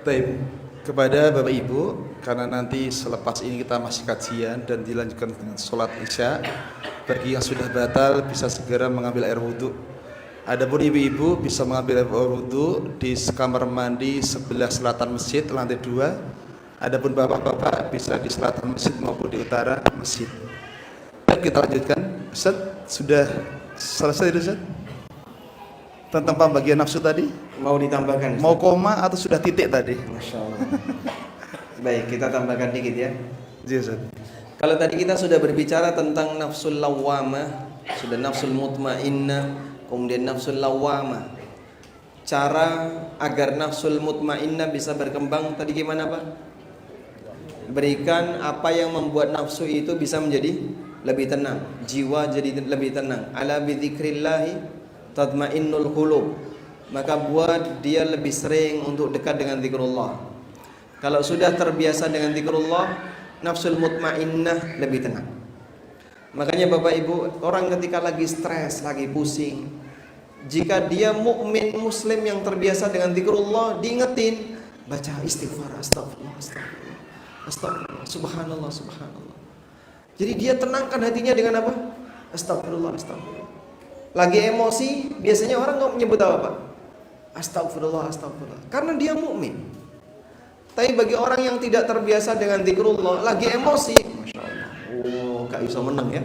Baik, kepada Bapak Ibu, karena nanti selepas ini kita masih kajian dan dilanjutkan dengan sholat isya, bagi yang sudah batal bisa segera mengambil air wudhu. Adapun ibu-ibu bisa mengambil air wudhu di kamar mandi sebelah selatan masjid lantai 2. Adapun bapak-bapak bisa di selatan masjid maupun di utara masjid. Baik, kita lanjutkan. Ustaz, sudah selesai Ustaz? Tentang pembagian nafsu tadi? Mau ditambahkan? Mau koma atau sudah titik tadi? Masya Allah. Baik, kita tambahkan dikit ya. Iya, Ustaz. Kalau tadi kita sudah berbicara tentang nafsul lawamah, sudah nafsul mutmainnah, kemudian nafsul lawamah. Cara agar nafsul mutmainnah bisa berkembang tadi gimana Pak? Berikan apa yang membuat nafsu itu bisa menjadi lebih tenang, jiwa jadi lebih tenang. Ala bidzikrillahi tatmainnul qulub. Maka buat dia lebih sering untuk dekat dengan zikrullah. Kalau sudah terbiasa dengan zikrullah, nafsul mutmainnah lebih tenang. Makanya Bapak Ibu, orang ketika lagi stres, lagi pusing, jika dia mukmin muslim yang terbiasa dengan zikrullah, diingetin, baca istighfar, astagfirullah, astagfirullah, astagfirullah, subhanallah, subhanallah. Jadi dia tenangkan hatinya dengan apa? Astagfirullah, astagfirullah. Lagi emosi, biasanya orang nggak menyebut apa Pak? Astagfirullah, astagfirullah. Karena dia mukmin. Tapi bagi orang yang tidak terbiasa dengan zikrullah, lagi emosi, masya Allah, gak bisa menang ya,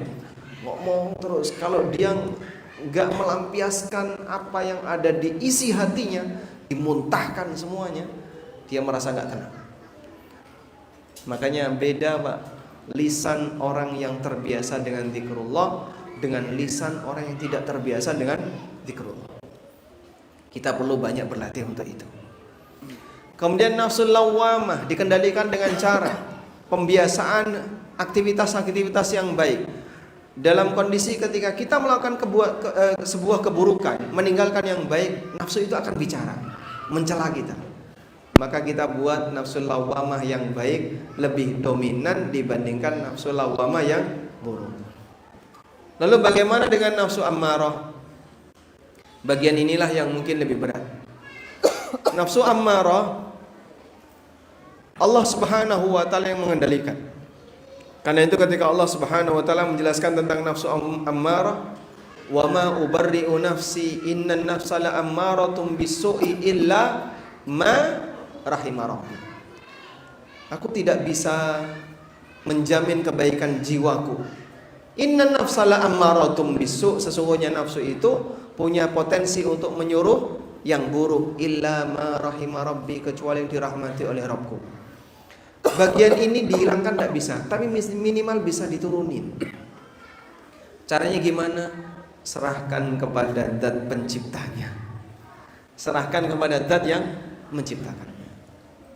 ngomong terus. Kalau dia nggak melampiaskan apa yang ada di isi hatinya, dimuntahkan semuanya, dia merasa nggak tenang. Makanya beda Pak, lisan orang yang terbiasa dengan zikrullah dengan lisan orang yang tidak terbiasa dengan zikrullah. Kita perlu banyak berlatih untuk itu. Kemudian nafsul lawamah dikendalikan dengan cara pembiasaan aktivitas-aktivitas yang baik. Dalam kondisi ketika kita melakukan sebuah keburukan, meninggalkan yang baik, nafsu itu akan bicara, mencela kita. Maka kita buat nafsul lawamah yang baik lebih dominan dibandingkan nafsul lawamah yang buruk. Lalu bagaimana dengan nafsu ammarah? Bagian inilah yang mungkin lebih berat. Nafsu ammarah Allah Subhanahu wa taala yang mengendalikan. Karena itu ketika Allah Subhanahu wa taala menjelaskan tentang nafsu ammarah, wa ma ubarri'u nafsi innan nafsa la ammaratun bisu'i illa ma rahima rabbi. Aku tidak bisa menjamin kebaikan jiwaku. Innan nafsa la ammaratun bisu', sesungguhnya nafsu itu punya potensi untuk menyuruh yang buruk, illa ma rahima rabbi, kecuali yang dirahmati oleh Rabbku. Bagian ini dihilangkan tidak bisa, tapi minimal bisa diturunin. Caranya gimana? Serahkan kepada zat penciptanya. Serahkan kepada zat yang menciptakan.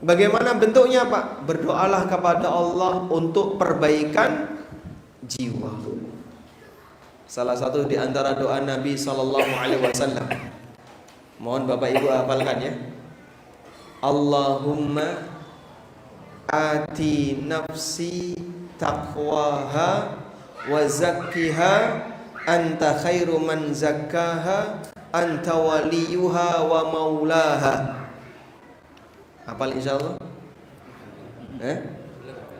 Bagaimana bentuknya Pak? Berdoalah kepada Allah untuk perbaikan jiwa. Salah satu di antara doa Nabi SAW, mohon Bapak Ibu hafalkan ya. Allahumma ati nafsi taqwaha wa zakkiha anta khairu man zakkaha anta waliyuha wa maulaha. Hafal insyaallah?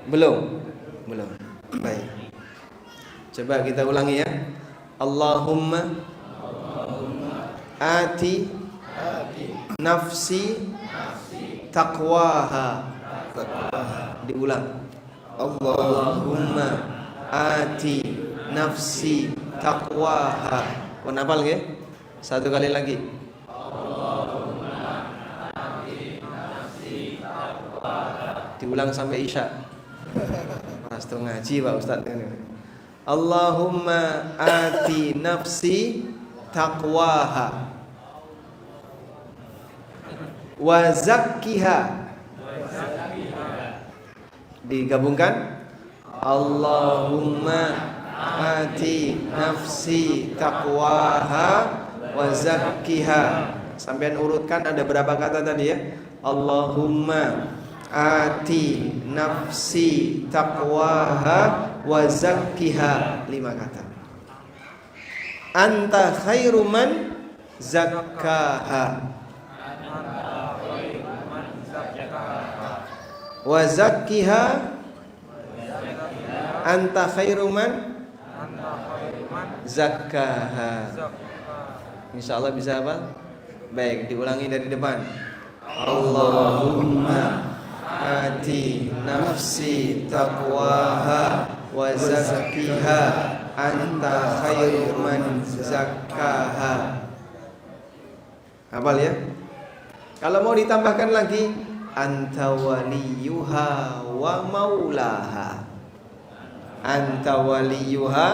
Belum. Baik. Coba kita ulangi ya. Allahumma ati nafsi taqwaha. Diulang. Allahumma ati nafsi taqwaha. Kau hafal nggih? Satu kali lagi. Allahumma ati nafsi taqwaha. Diulang sampai isya. Pas ngaji Pak Ustaz kan. Allahumma ati nafsi taqwaha wa zakkiha. Digabungkan. Allahumma ati nafsi taqwaha wa zakkiha. Sampean urutkan ada berapa kata tadi ya? Allahumma ati nafsi taqwaha wa zakkiha, 5 kata. Anta khairu man zakkaha. wa zakkiha anta khairu man zakkaha. Insyaallah bisa apa? Baik, diulangi dari depan. Allahumma ati nafsi taqwaha wa zakkiha anta khairu man zakkaha. Hafal ya? Kalau mau ditambahkan lagi, anta waliyuha wa maulaha. Anta waliyuha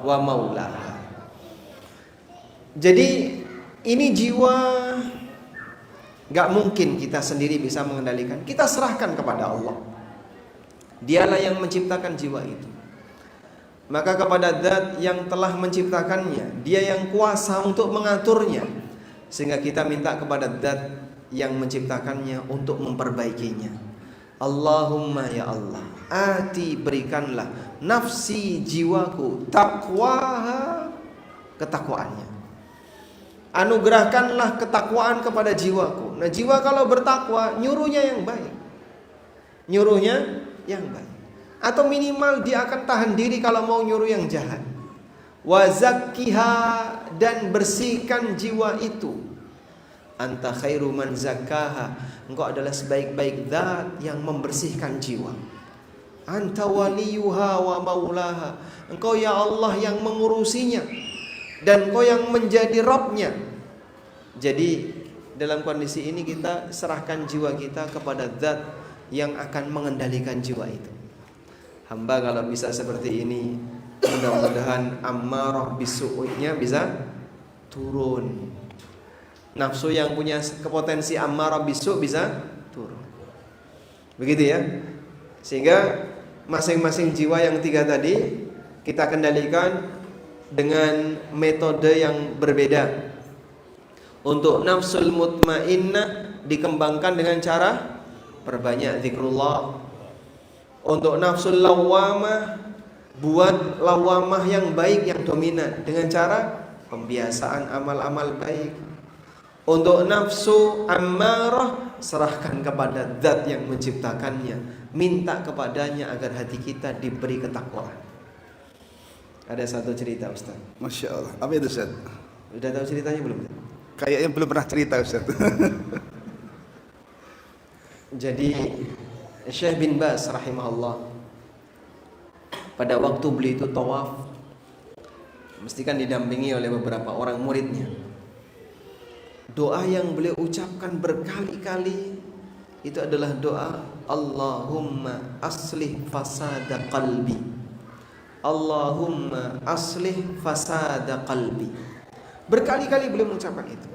wa maulaha. Jadi ini jiwa gak mungkin kita sendiri bisa mengendalikan. Kita serahkan kepada Allah. Dialah yang menciptakan jiwa itu. Maka kepada Zat yang telah menciptakannya, Dia yang kuasa untuk mengaturnya. Sehingga kita minta kepada Zat yang menciptakannya untuk memperbaikinya. Allahumma ya Allah, ati berikanlah nafsi jiwaku taqwaha, ketakwaannya. Anugerahkanlah ketakwaan kepada jiwaku. Nah, jiwa kalau bertakwa, nyuruhnya yang baik. Nyuruhnya yang baik. Atau minimal dia akan tahan diri kalau mau nyuruh yang jahat. Wa zakkiha, dan bersihkan jiwa itu. Anta khairu man zakkaha, engkau adalah sebaik-baik Zat yang membersihkan jiwa. Anta waliyuha wa maulaha, engkau ya Allah yang mengurusinya, dan engkau yang menjadi Rabbnya. Jadi dalam kondisi ini kita serahkan jiwa kita kepada Zat yang akan mengendalikan jiwa itu. Hamba kalau bisa seperti ini, mudah-mudahan ammarah bisu'nya bisa turun. Nafsu yang punya kepotensi ammarah bisu' bisa turun. Begitu ya. Sehingga masing-masing jiwa yang 3 tadi kita kendalikan dengan metode yang berbeda. Untuk nafsul mutmainnah dikembangkan dengan cara perbanyak zikrullah. Untuk nafsul lawamah, buat lawamah yang baik, yang dominan dengan cara pembiasaan amal-amal baik. Untuk nafsu ammarah, serahkan kepada Zat yang menciptakannya. Minta kepadanya agar hati kita diberi ketakwaan. Ada satu cerita Ustaz. Masya Allah. Apa itu Ustaz? Udah tahu ceritanya belum? Kayaknya belum pernah cerita Ustaz. Jadi Syekh bin Baz rahimahullah, pada waktu beliau itu tawaf, mesti kan didampingi oleh beberapa orang muridnya. Doa yang beliau ucapkan berkali-kali itu adalah doa Allahumma aslih fasada qalbi. Allahumma aslih fasada qalbi. Berkali-kali beliau mengucapkan itu.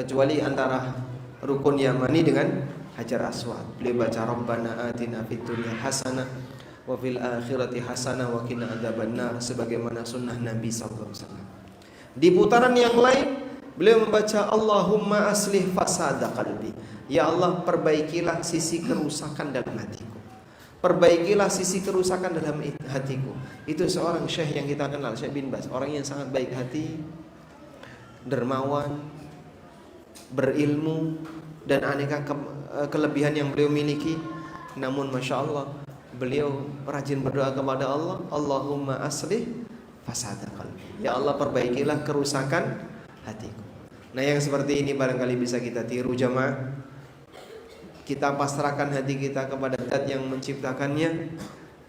Kecuali antara rukun Yamani dengan Hajar Aswad, beliau baca Rabbana atina fid dunya hasanah wa fil akhirati hasanah wa qina adzabannar, sebagaimana sunnah Nabi sallallahu alaihi wasallam. Di putaran yang lain beliau membaca Allahumma aslih fasada qalbi. Ya Allah, perbaikilah sisi kerusakan dalam hatiku. Perbaikilah sisi kerusakan dalam hatiku. Itu seorang syekh yang kita kenal, Syekh bin Baz, orang yang sangat baik hati, dermawan, berilmu, dan aneka kelebihan yang beliau miliki. Namun Masya Allah, beliau rajin berdoa kepada Allah, Allahumma aslih fasada qalbi. Ya Allah, perbaikilah kerusakan hatiku. Nah, yang seperti ini barangkali bisa kita tiru jamaah. Kita pasrahkan hati kita kepada Zat yang menciptakannya.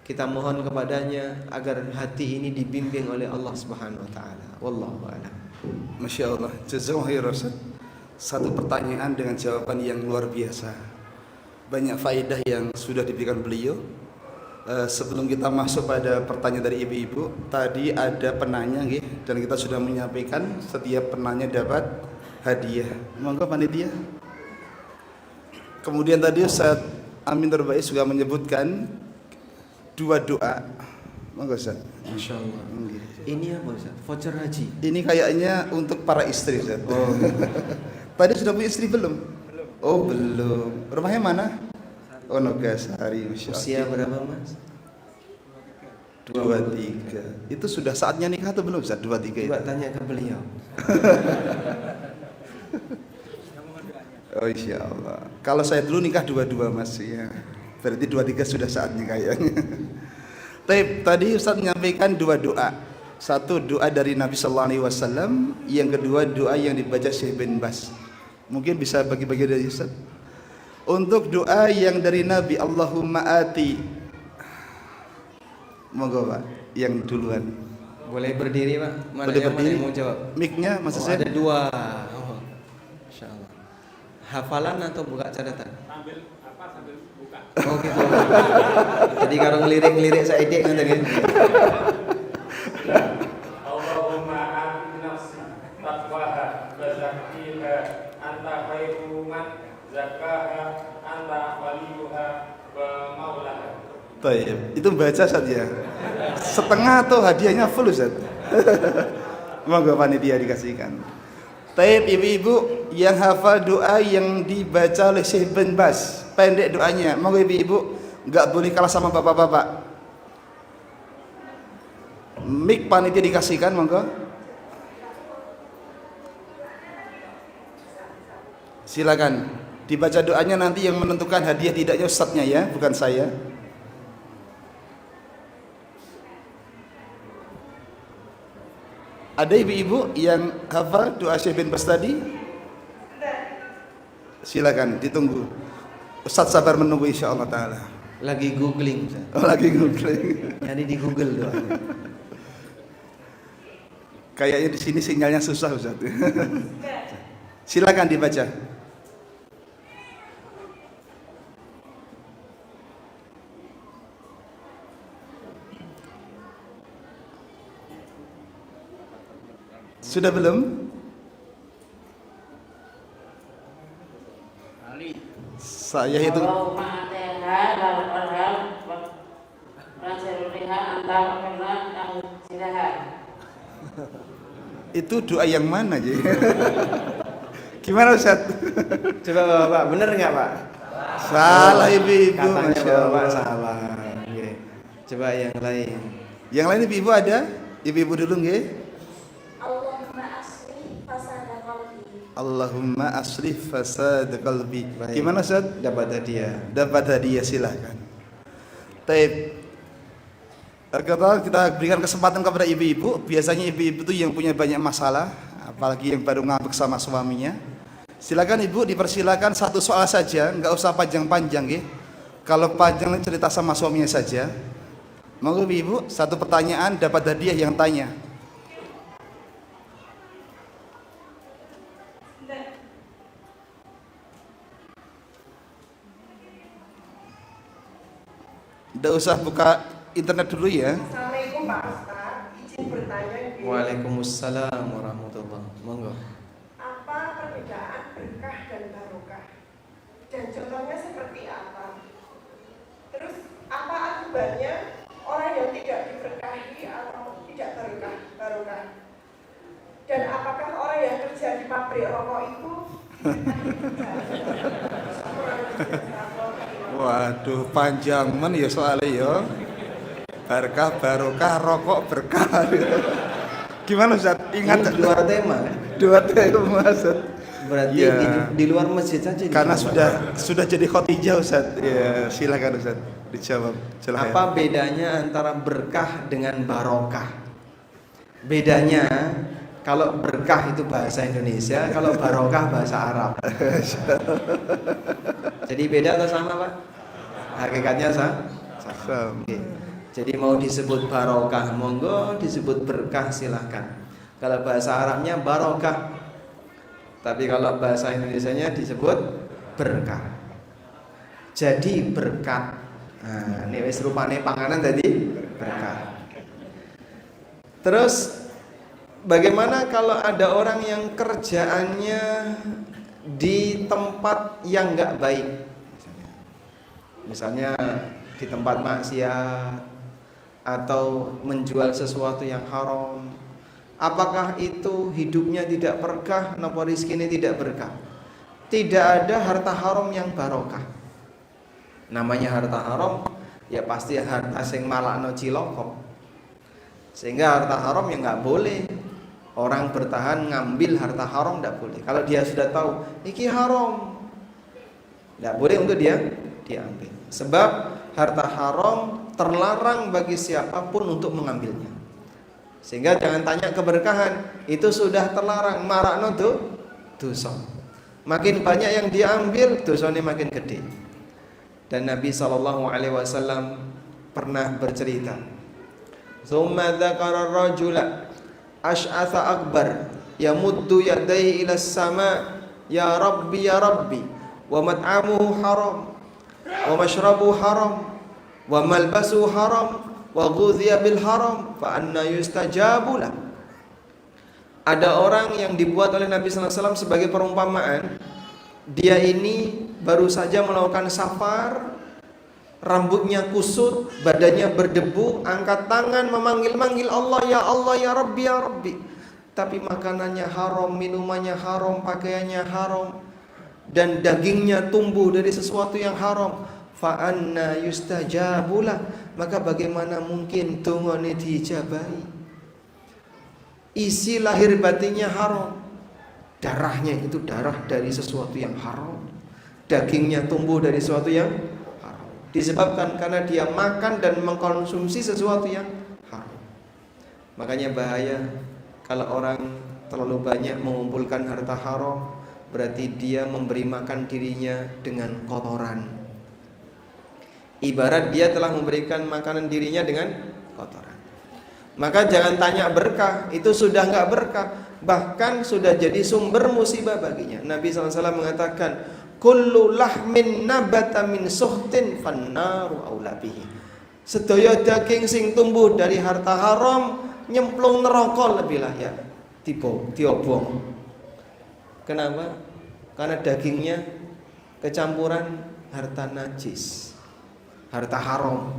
Kita mohon kepadanya agar hati ini dibimbing oleh Allah Subhanahu wa taala. Wallahu a'lam. Masya Allah. Jazakallahu khairan Ustaz. Satu pertanyaan dengan jawaban yang luar biasa. Banyak faedah yang sudah diberikan beliau. Sebelum kita masuk pada pertanyaan dari ibu-ibu, tadi ada penanya dan kita sudah menyampaikan setiap penanya dapat hadiah. Monggo panitia. Kemudian tadi Ustaz Amin Nurbais juga menyebutkan 2 doa. Monggo Ustaz. Masya Allah. Ini apa Ustaz? Voucher haji. Ini kayaknya untuk para istri Ustaz. Oh. Tadi sudah punya istri belum? Oh belum. Rumahnya mana? Oh Nogasari. Usia berapa Mas? 23. Itu sudah saatnya nikah atau belum Ustaz? 23 itu. Coba tanya ke beliau. Oh insya Allah. Kalau saya dulu nikah 22 Mas ya. Berarti 2-3 sudah saatnya kayaknya. Tadi Ustaz menyampaikan 2 doa. Satu doa dari Nabi sallallahu alaihi wasallam, yang kedua doa yang dibaca Syekh bin Bas. Mungkin bisa bagi-bagi dari Ustaz. Untuk doa yang dari Nabi, Allahumma ati. Monggo Pak, yang duluan. Boleh berdiri Pak? Mana Boleh yang berdiri. mana yang mau jawab? Mic-nya maksud saya. Ada 2. Oh, Masya Allah. Hafalan atau buka catatan? Sambil buka. Oh gitu. Tadi kalau ngelirik-ngelirik saya ide kan tadi. Allahumma ati nafsi taqwaha wa zakkiha anta khairu man zakkaha anta waliyuha wa maulaha. Baik, itu baca saja. Setengah atau hadiahnya full Ustaz. Monggo panitia dikasihkan. Taib ibu-ibu yang hafal doa yang dibaca oleh Syekh bin Bas, pendek doanya. Monggo ibu-ibu, enggak boleh kalah sama bapak-bapak. Mik panitia dikasihkan, monggo. Silakan. Dibaca doanya, nanti yang menentukan hadiah tidaknya ustadznya ya, bukan saya. Ada ibu-ibu yang hafal doa Syekh bin Bas tadi? Silakan, ditunggu. Ustaz sabar menunggu insyaallah taala. Lagi googling Ustaz. Oh, lagi googling. Jadi di Google doanya. Kayaknya di sini sinyalnya susah Ustaz. Silakan dibaca. Sudah belum? Saya hitung. Itu doa yang mana aja? Gimana Ustaz? Coba Bapak, bener nggak Pak? Salah ibu-ibu. Katanya Masya Allah. Bapak salah. Oke. Coba yang lain. Yang lain ibu-ibu ada? Ibu-ibu dulu nggih. Allahumma aslih fasad qalbi. Baik. Gimana Ustaz? Dapat hadiah. Dapat hadiah, silahkan. Taib. Kita berikan kesempatan kepada ibu-ibu. Biasanya ibu-ibu itu yang punya banyak masalah, apalagi yang baru ngambek sama suaminya. Silakan ibu, dipersilakan satu soal saja, nggak usah panjang-panjang ya. Kalau panjang cerita sama suaminya saja. Monggo ibu, satu pertanyaan dapat hadiah yang tanya. Nggak usah buka internet dulu ya. Assalamualaikum Pak Ustaz, izin bertanya. Waalaikumsalam warahmatullahi. Monggo. Apa perbedaan berkah dan barokah? Dan contohnya seperti apa? Terus apa akibatnya orang yang tidak diberkahi atau tidak barokah? Dan apakah orang yang kerja di pabrik rokok itu Waduh, panjang men ya soalnya ya. Berkah, barokah, rokok, berkah. Gimana Ustaz? Ingat Ini 2 tema. 2 tema Ustaz. Berarti Ya. di luar masjid saja. Karena dijawab. sudah jadi khotijah Ustaz. Ya, silakan Ustaz dijawab. Silakan. Apa bedanya antara berkah dengan barokah? Bedanya, kalau berkah itu bahasa Indonesia, kalau barokah bahasa Arab. Jadi beda atau sama Pak? Hakikatnya sama. Sama. Oke. Jadi mau disebut barokah monggo, disebut berkah silahkan. Kalau bahasa Arabnya barokah, tapi kalau bahasa Indonesianya disebut berkah. Jadi berkat. Nah, ini wis rupane panganan tadi berkah. Terus bagaimana kalau ada orang yang kerjaannya di tempat yang nggak baik? Misalnya di tempat maksiat atau menjual sesuatu yang haram. Apakah itu hidupnya tidak berkah, napa rizkinya tidak berkah? Tidak ada harta haram yang barokah. Namanya harta haram ya pasti harta sing malakno ciloko. Sehingga harta haram ya nggak boleh. Orang bertahan ngambil harta haram nggak boleh. Kalau dia sudah tahu iki haram, nggak boleh untuk dia diambil. Sebab harta haram terlarang bagi siapapun untuk mengambilnya. Sehingga jangan tanya keberkahan, itu sudah terlarang, marakno dosa. Makin banyak yang diambil, dosanya makin gede. Dan Nabi SAW pernah bercerita, "Tsumma dzakara ar-rajula asy'atha akbar yamuddu yadayhi ila as-sama ya rabbi wa mat'amuhu haram wa mashrabuhu haram wa malbasuhu haram wa ghudhiya bil haram fa anna yustajabu lah." Ada orang yang dibuat oleh Nabi SAW sebagai perumpamaan. Dia ini baru saja melakukan safar, rambutnya kusut, badannya berdebu, angkat tangan memanggil-manggil Allah, ya Allah, ya Rabbi, ya Rabbi. Tapi makanannya haram, minumannya haram, pakaiannya haram, dan dagingnya tumbuh dari sesuatu yang haram. Fa anna yustajabulah, maka bagaimana mungkin tungone diijabahi? Isi lahir batinnya haram, darahnya itu darah dari sesuatu yang haram, dagingnya tumbuh dari sesuatu yang haram, disebabkan karena dia makan dan mengkonsumsi sesuatu yang haram. Makanya bahaya kalau orang terlalu banyak mengumpulkan harta haram, berarti dia memberi makan dirinya dengan kotoran. Ibarat dia telah memberikan makanan dirinya dengan kotoran. Maka jangan tanya berkah, itu sudah enggak berkah, bahkan sudah jadi sumber musibah baginya. Nabi SAW mengatakan, kullu lahmin nabata min suhtin fannaru aula bihi. Sedaya daging sing tumbuh dari harta haram nyemplung neraka lebih layak diobong. Kenapa? Karena dagingnya kecampuran harta najis, harta haram.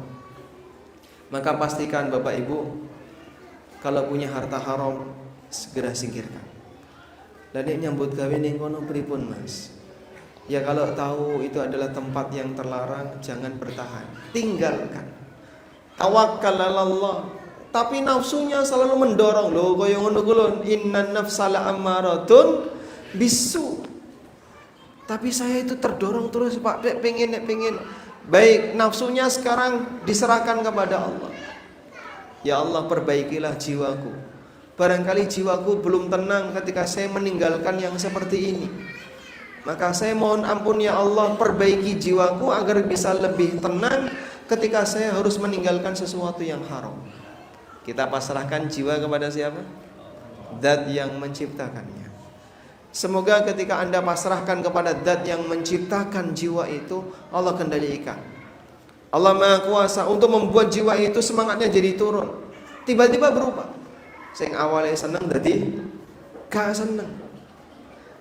Maka pastikan Bapak Ibu, kalau punya harta haram segera singkirkan. Dan ini nyambut gawe ning kono pripun, Mas? Ya kalau tahu itu adalah tempat yang terlarang, jangan bertahan, tinggalkan. Tawakkal 'alallah. Tapi nafsunya selalu mendorong, lho kaya ngono ku lho, innan nafsala ammaratun bisu. Tapi saya itu terdorong terus, Pak, pengen. Baik, nafsunya sekarang diserahkan kepada Allah. Ya Allah, perbaikilah jiwaku. Barangkali jiwaku belum tenang ketika saya meninggalkan yang seperti ini. Maka saya mohon ampun ya Allah, perbaiki jiwaku agar bisa lebih tenang ketika saya harus meninggalkan sesuatu yang haram. Kita pasrahkan jiwa kepada siapa? Zat yang menciptakannya. Semoga ketika Anda pasrahkan kepada Zat yang menciptakan jiwa itu, Allah kendalikan. Allah Maha Kuasa untuk membuat jiwa itu semangatnya jadi turun. Tiba-tiba berubah. Sing awalnya senang jadi gak senang.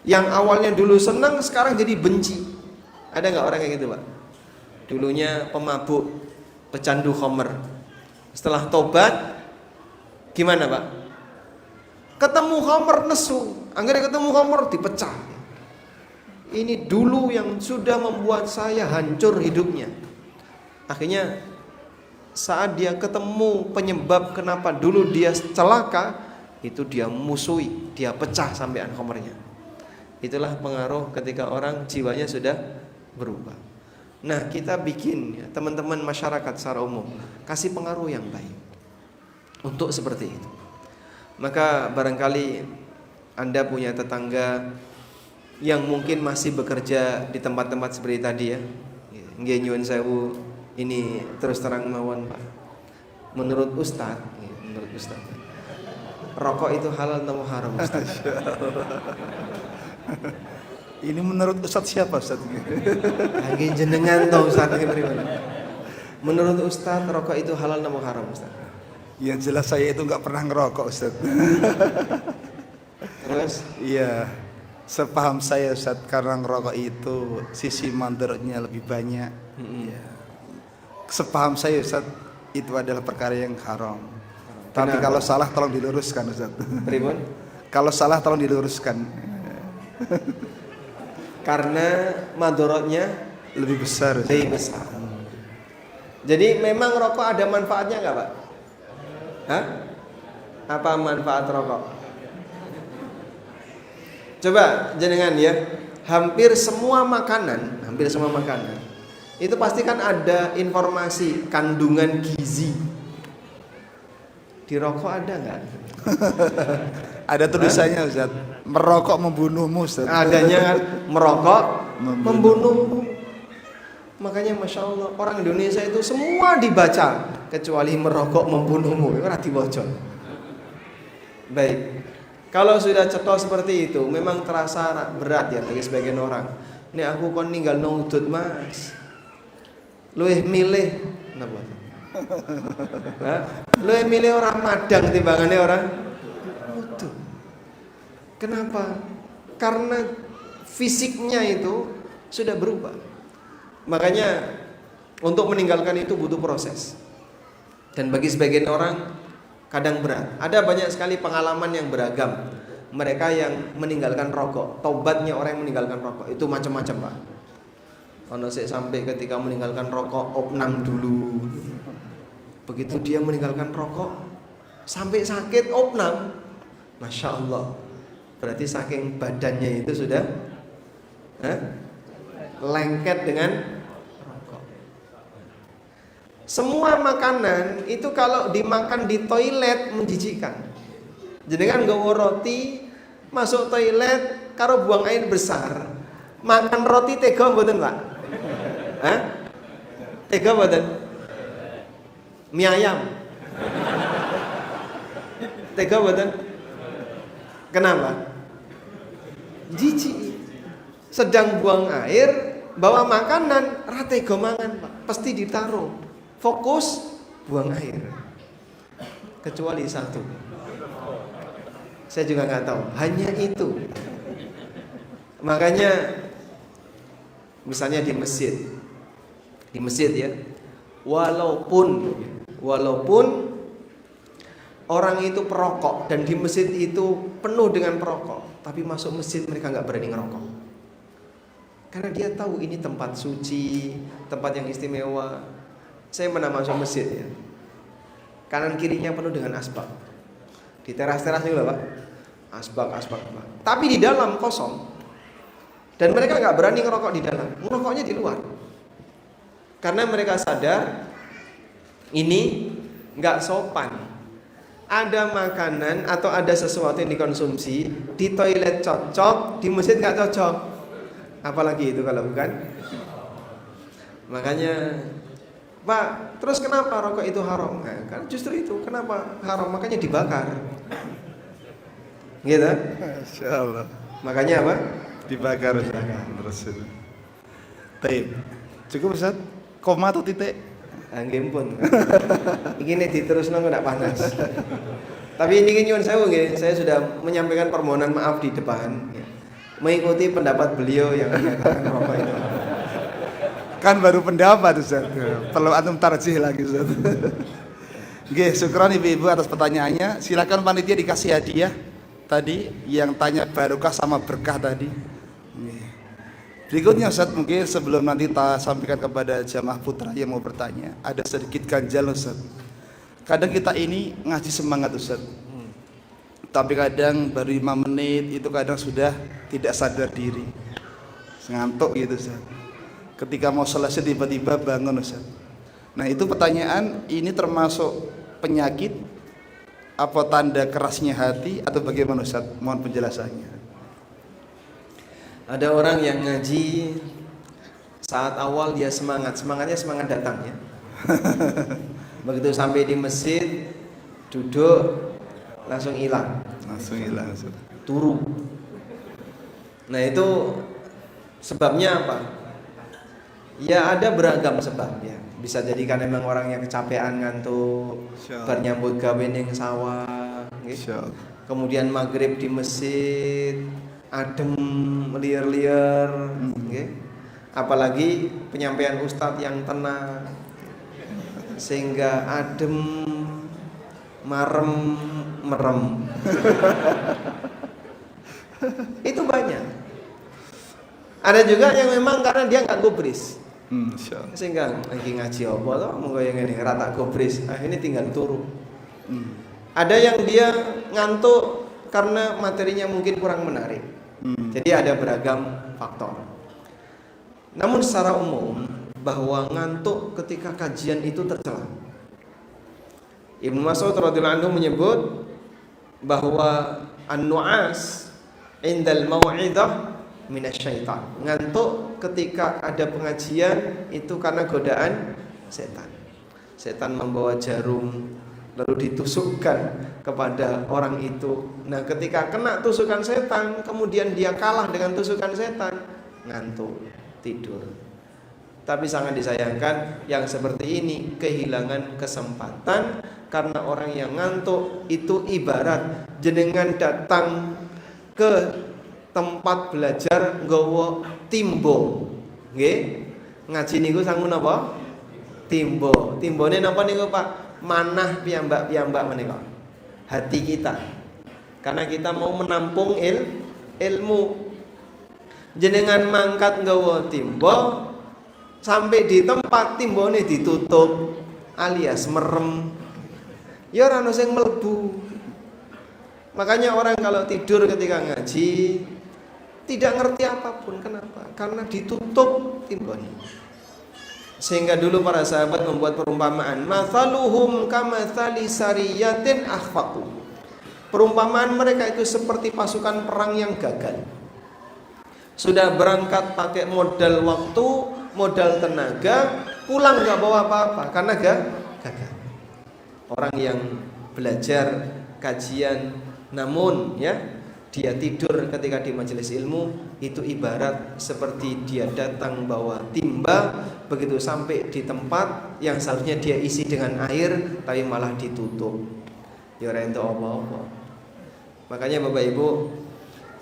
Yang awalnya dulu senang sekarang jadi benci. Ada gak orang kayak gitu, Pak? Dulunya pemabuk, pecandu khamr. Setelah tobat gimana, Pak? Ketemu khamr nesu. Akhirnya ketemu khamr dipecah. Ini dulu yang sudah membuat saya hancur hidupnya. Akhirnya saat dia ketemu penyebab kenapa dulu dia celaka, itu dia musuhi, dia pecah sampean khamrnya. Itulah pengaruh ketika orang jiwanya sudah berubah. Nah, kita bikin ya, teman-teman masyarakat secara umum kasih pengaruh yang baik untuk seperti itu. Maka barangkali Anda punya tetangga yang mungkin masih bekerja di tempat-tempat seperti tadi ya. Nggih nyuwun sewu, ini terus terang mawon Pak. Menurut Ustaz, rokok itu halal atau haram Ustaz? Ini menurut Ustaz siapa Ustaz? Lagi jenengan tau Ustaz ini bagaimana? Menurut Ustaz rokok itu halal atau haram Ustaz? Yang jelas saya itu nggak pernah ngerokok Ustaz. Terus? Iya, sepaham saya Ustaz, karena ngerokok itu sisi mandornya lebih banyak. Ya. Sepaham saya Ustaz, itu adalah perkara yang haram. Tapi kalau salah tolong diluruskan Ustaz. Pripun? Kalau salah tolong diluruskan. Karena madorotnya Lebih besar Ustaz. lebih besar. Jadi memang rokok ada manfaatnya nggak Pak? Hah? Apa manfaat rokok? Coba jenengan ya, hampir semua makanan itu pasti kan ada informasi kandungan gizi. Di rokok ada nggak? Ada tulisannya Ustaz, merokok membunuhmu Ustaz. Adanya kan merokok membunuhmu. Makanya Masya Allah orang Indonesia itu semua dibaca kecuali merokok membunuhmu. Itu ora diwaca. Baik. Kalau sudah cetha seperti itu memang terasa berat ya bagi sebagian orang. Ini aku kon ninggal nang udut Mas. Luwih milih napa? Luwih milih orang madang timbangane orang udut. Kenapa? Karena fisiknya itu sudah berubah. Makanya untuk meninggalkan itu butuh proses. Dan bagi sebagian orang kadang berat. Ada banyak sekali pengalaman yang beragam. Mereka yang meninggalkan rokok, taubatnya orang yang meninggalkan rokok itu macam-macam, Pak. Ono sik sampai ketika meninggalkan rokok opnam dulu. Begitu dia meninggalkan rokok sampai sakit opnam. Masya Allah. Berarti saking badannya itu sudah lengket dengan rokok. Semua makanan itu kalau dimakan di toilet menjijikkan. Jenengan nggawa roti masuk toilet karo buang air besar. Makan roti tega mboten, Pak? Tega mboten? Mie ayam. Tega mboten? Kenapa? Jijik. Sedang buang air, bawa makanan, ra tega mangan, Pak. Pasti ditaruh. Fokus buang air. Kecuali satu. Saya juga nggak tahu. Hanya itu. Makanya misalnya di masjid ya, walaupun orang itu perokok dan di masjid itu penuh dengan perokok, tapi masuk masjid mereka nggak berani ngerokok. Karena dia tahu ini tempat suci, tempat yang istimewa. Saya pernah masuk masjid ya, kanan kirinya penuh dengan asbak. Di teras-teras juga, Pak, asbak. Tapi di dalam kosong. Dan mereka nggak berani ngerokok di dalam, ngerokoknya di luar. Karena mereka sadar ini nggak sopan. Ada makanan atau ada sesuatu yang dikonsumsi di toilet cocok, di masjid nggak cocok. Apalagi itu kalau bukan. Makanya, Pak, terus kenapa rokok itu haram? Nah, kan justru itu, kenapa haram? Makanya dibakar. Gitu? Masya Allah. Makanya apa? Dibakar terus. Taib. Cukup Ustaz? Koma atau titik? Nggih pun. Iki nek diterusno ndak panas. Tapi ini nyuwun sewu nggih, saya sudah menyampaikan permohonan maaf di depan. Mengikuti pendapat beliau yang menyatakan rokok itu. Kan baru pendapat Ustaz. Perlu antum tarjih lagi Ustaz. Nggih, syukran ibu-ibu atas pertanyaannya. Silakan panitia dikasih hadiah tadi yang tanya barokah sama berkah tadi. Nggih. Berikutnya Ustaz, mungkin sebelum nanti kita sampaikan kepada jamaah putra yang mau bertanya, ada sedikit ganjal Ustaz. Kadang kita ini ngaji semangat Ustaz. Tapi kadang baru 5 menit itu kadang sudah tidak sadar diri. Ngantuk gitu Ustaz. Ketika mau selesai tiba-tiba bangun Ustaz. Nah itu pertanyaan, ini termasuk penyakit apa tanda kerasnya hati atau bagaimana Ustaz? Mohon penjelasannya. Ada orang yang ngaji saat awal dia semangatnya semangat datang ya. Begitu sampai di masjid duduk langsung hilang. Turu. Nah itu sebabnya apa? Ya ada beragam sebab ya. Bisa jadi kan memang orang yang kecapean ngantuk, bernyambut gawe ning sawah, kemudian maghrib di masjid, adem, liar-liar, apalagi penyampaian ustadz yang tenang, sehingga adem, merem. Itu banyak. Ada juga yang memang karena dia nggak gubris. Sehingga lagi ngaji apa toh monggo yang ini rata gobris akhirnya tinggal turu. Ada yang dia ngantuk karena materinya mungkin kurang menarik. Jadi ada beragam faktor. Namun secara umum bahwa ngantuk ketika kajian itu tercela. Ibnu Mas'ud radhiyallahu anhu menyebut bahwa an-nu'as indal mau'idah minasyaitan. Ngantuk ketika ada pengajian itu karena godaan setan. Setan membawa jarum lalu ditusukkan kepada orang itu. Nah, ketika kena tusukan setan, kemudian dia kalah dengan tusukan setan, ngantuk, tidur. Tapi sangat disayangkan yang seperti ini kehilangan kesempatan, karena orang yang ngantuk itu ibarat jenengan datang ke tempat belajar nggawa timbo. Nggih. Ngaji niku sangun napa? Timbo. Timbone napa niku, Pak? Manah piyambak-piyambak menika. Hati kita. Karena kita mau menampung ilmu. Jenengan mangkat nggawa timbo, sampai di tempat timbone ditutup alias merem. Ya ora ono sing mlebu. Makanya orang kalau tidur ketika ngaji tidak ngerti apapun. Kenapa? Karena ditutup timbone. Sehingga dulu para sahabat membuat perumpamaan, mathaluhum kamathali sariyatin akhfaqu. Perumpamaan mereka itu seperti pasukan perang yang gagal. Sudah berangkat pakai modal waktu, modal tenaga, pulang gak bawa apa-apa karena gagal. Orang yang belajar kajian namun ya dia tidur ketika di majelis ilmu, itu ibarat seperti dia datang bawa timba, begitu sampai di tempat yang seharusnya dia isi dengan air tapi malah ditutup. Ya ora entuk apa-apa. Makanya Bapak Ibu,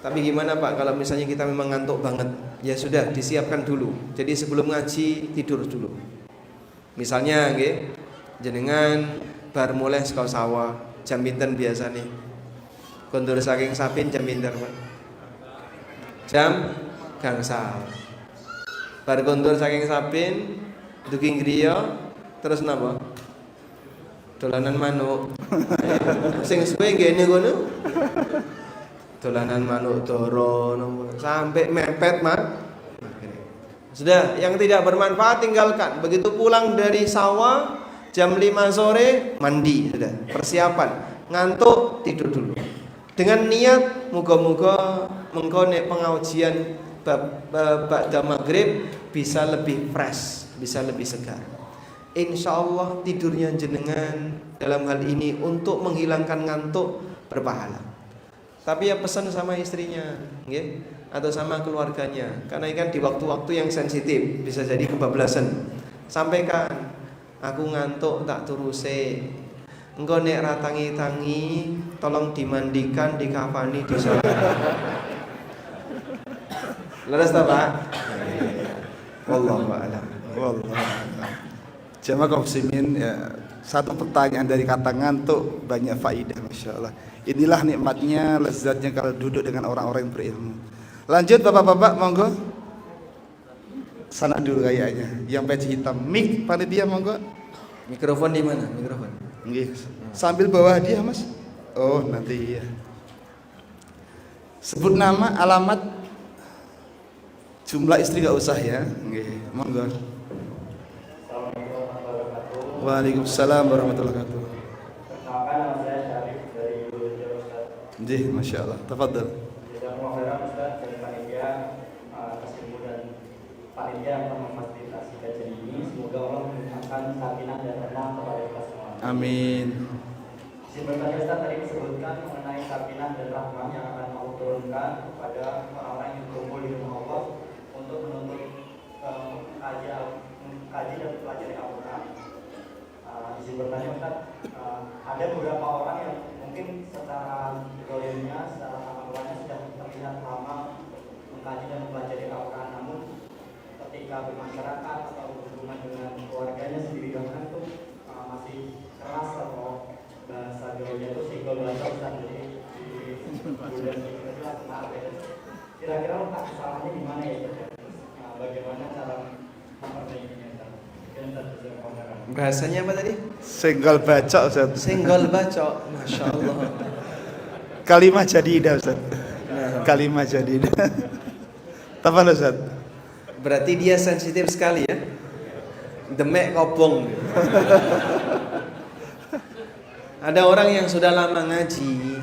tapi gimana Pak kalau misalnya kita memang ngantuk banget? Ya sudah, disiapkan dulu. Jadi sebelum ngaji tidur dulu. Misalnya nggih, jenengan bar mulai saka sawah, jam pinten biasa nih? Kondur saking sapin jam pinten, Pak? Jam gangsal. Bar kondur saking sapin dugi griya terus napa? Dolanan manuk. Sing suwe ngene kono. Dolanan manuk doro sampai mepet, Mak. Sudah, yang tidak bermanfaat tinggalkan. Begitu pulang dari sawah jam 5 sore mandi, sudah persiapan. Ngantuk tidur dulu. Dengan niat muga-muga mengko nek pengajian ba'da maghrib bisa lebih fresh, bisa lebih segar. Insyaallah tidurnya jenengan dalam hal ini untuk menghilangkan ngantuk berpahala. Tapi ya pesan sama istrinya, nggih, atau sama keluarganya. Karena kan di waktu-waktu yang sensitif bisa jadi kebablasan. Sampaikan, aku ngantuk tak turuse. Engko nek ra tangi-tangi tolong dimandikan, dikafani, disolatkan. Leres ta, Pak? Wallahu a'lam. Wallahu a'lam. Jamaah kaum muslimin, ya, satu pertanyaan dari kata ngantuk banyak faidah, Masya Allah. Inilah nikmatnya, lezatnya kalau duduk dengan orang-orang yang berilmu. Lanjut bapak-bapak, monggo. Sana dulu kayaknya, yang peci hitam. Mik, panitia monggo. Mikrofon di mana? Mikrofon. Nggih. Sambil bawa hadiah, Mas. Oh, nanti ya. Sebut nama, alamat, jumlah istri gak usah ya. Nggih, monggo. Waalaikumsalam warahmatullahi wabarakatuh. Perkenalkan, nama saya Syarif dari Jogja, Ustaz. Nggih, Masya Allah. Tafadhal. Jazakumullah khairan, Ustaz, dari panitia atas ilmu dan panitia yang telah memfasilitasi kajian ini. Semoga Allah mengucapkan sakinah dan tenang kepada kita semua. Amin. Izin bertanya, Ustaz, tadi disebutkan mengenai sakinah dan rahmah yang akan Allah turunkan kepada orang-orang yang berkumpul di rumah Allah untuk menuntut kaji dan pelajari Al-Quran. Izin bertanya, Ustaz, ada beberapa orang yang mungkin secara dolimnya, secara amalannya sudah terlihat lama mengkaji dan mempelajari Al-Quran, namun ketika bermasyarakat atau berhubungan dengan keluarganya sendiri bahkan itu masih keras atau bahasa gaulnya itu singgol bahasa, Ustaz. Jadi kira-kira letak kesalahannya di mana ya, Ustaz? Bagaimana cara memperbaikinya, Ustaz? Bahasanya apa tadi? Senggol bacok, Ustaz. Senggol bacok. Masya Allah. Kalimah jadidah, Ustaz. Kalimah jadidah. Tafadhol, Ustaz. Berarti dia sensitif sekali ya. demek kobong. Ada orang yang sudah lama ngaji,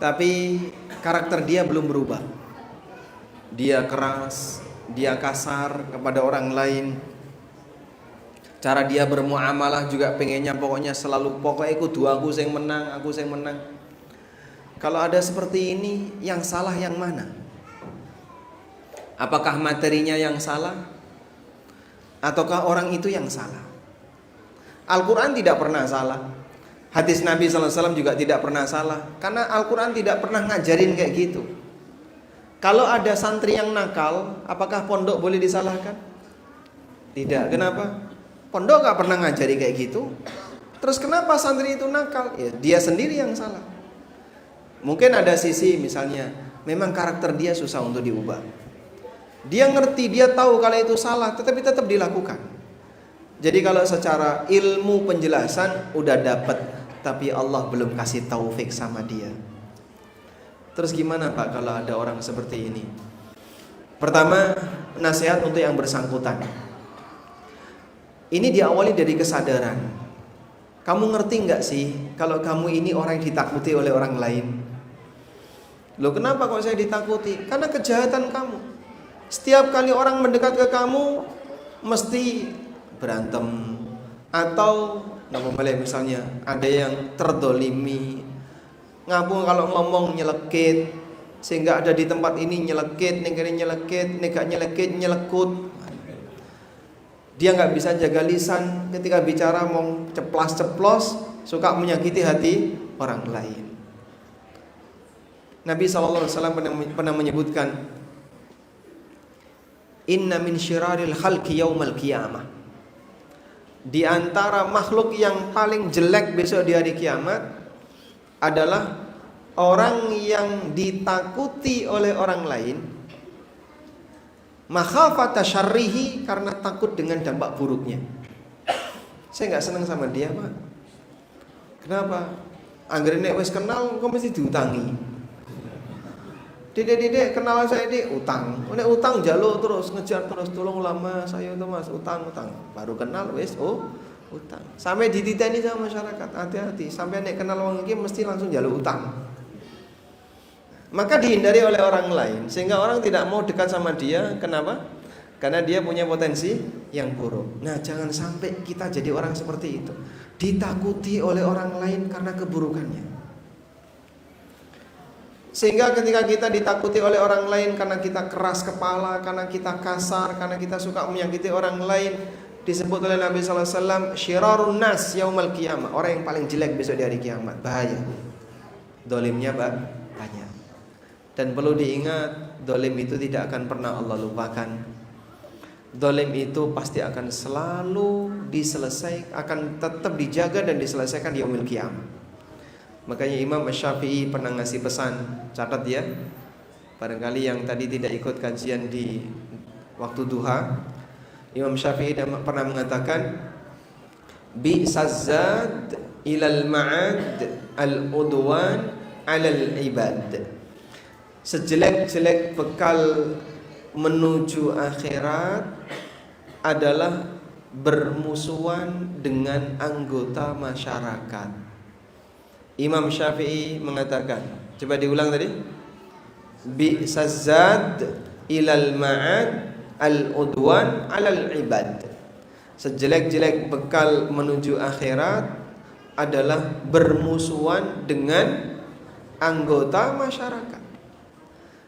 tapi karakter dia belum berubah. Dia keras, dia kasar kepada orang lain. Cara dia bermuamalah juga pengennya pokoknya selalu pokoknya kudu aku sing menang, aku sing menang. Kalau ada seperti ini, yang salah yang mana? Apakah materinya yang salah? Ataukah orang itu yang salah? Al-Quran tidak pernah salah. Hadis Nabi SAW juga tidak pernah salah. Karena Al-Quran tidak pernah ngajarin kayak gitu. Kalau ada santri yang nakal, apakah pondok boleh disalahkan? Tidak. Kenapa? Pondok gak pernah ngajari kayak gitu. Terus kenapa santri itu nakal? Ya, dia sendiri yang salah. Mungkin ada sisi misalnya memang karakter dia susah untuk diubah. Dia ngerti, dia tahu kalau itu salah, tetapi tetap dilakukan. Jadi kalau secara ilmu penjelasan udah dapat, tapi Allah belum kasih taufik sama dia. Terus gimana Pak kalau ada orang seperti ini? Pertama, nasihat untuk yang bersangkutan. Ini diawali dari kesadaran. Kamu ngerti nggak sih kalau kamu ini orang yang ditakuti oleh orang lain? Loh kenapa kok saya ditakuti? Karena kejahatan kamu. Setiap kali orang mendekat ke kamu mesti berantem. Atau misalnya ada yang terdolimi, ngapung kalau ngomong nyelekit, sehingga ada di tempat ini nyelekit, negara nyelekit, negara nyelekit, nyelekut. Dia nggak bisa jaga lisan, ketika bicara mau ceplas-ceplos, suka menyakiti hati orang lain. Nabi SAW pernah menyebutkan, Inna min syiraril khalqi yaumal qiyamah. Di antara makhluk yang paling jelek besok di hari kiamat adalah orang yang ditakuti oleh orang lain, makhafata syarrihi, karena takut dengan dampak buruknya. Saya nggak senang sama dia Pak. Kenapa? Anggere nek wis kenal kok mesti diutangi. Dede kenal saya di utang. Nek utang jaluk terus, ngejar terus, tolong lama saya itu Mas, utang. Baru kenal wis utang. Sampai dititeni sama masyarakat, hati-hati. Sampai nek kenal wong iki mesti langsung jaluk utang. Maka dihindari oleh orang lain sehingga orang tidak mau dekat sama dia. Kenapa? Karena dia punya potensi yang buruk. Nah, jangan sampai kita jadi orang seperti itu. Ditakuti oleh orang lain karena keburukannya. Sehingga ketika kita ditakuti oleh orang lain karena kita keras kepala, karena kita kasar, karena kita suka menyakiti orang lain, disebut oleh Nabi SAW syirarun nas yaumal qiyamah, orang yang paling jelek besok di hari kiamat. Bahaya. Dolimnya banyak. Dan perlu diingat, dolim itu tidak akan pernah Allah lupakan. Dolim itu pasti akan selalu diselesaikan, akan tetap dijaga dan diselesaikan di yaumil qiyamah. Makanya Imam Syafi'i pernah ngasih pesan, catat ya, barangkali yang tadi tidak ikut kajian di waktu duha. Imam Syafi'i pernah mengatakan, bi'sazzad ilal ma'ad al-udwan alal ibad. Sejelek-jelek bekal menuju akhirat adalah bermusuhan dengan anggota masyarakat. Imam Syafi'i mengatakan, coba diulang tadi, bi'sazzad ilal ma'ad al-udwan alal ibad. Sejelek-jelek bekal menuju akhirat adalah bermusuhan dengan anggota masyarakat.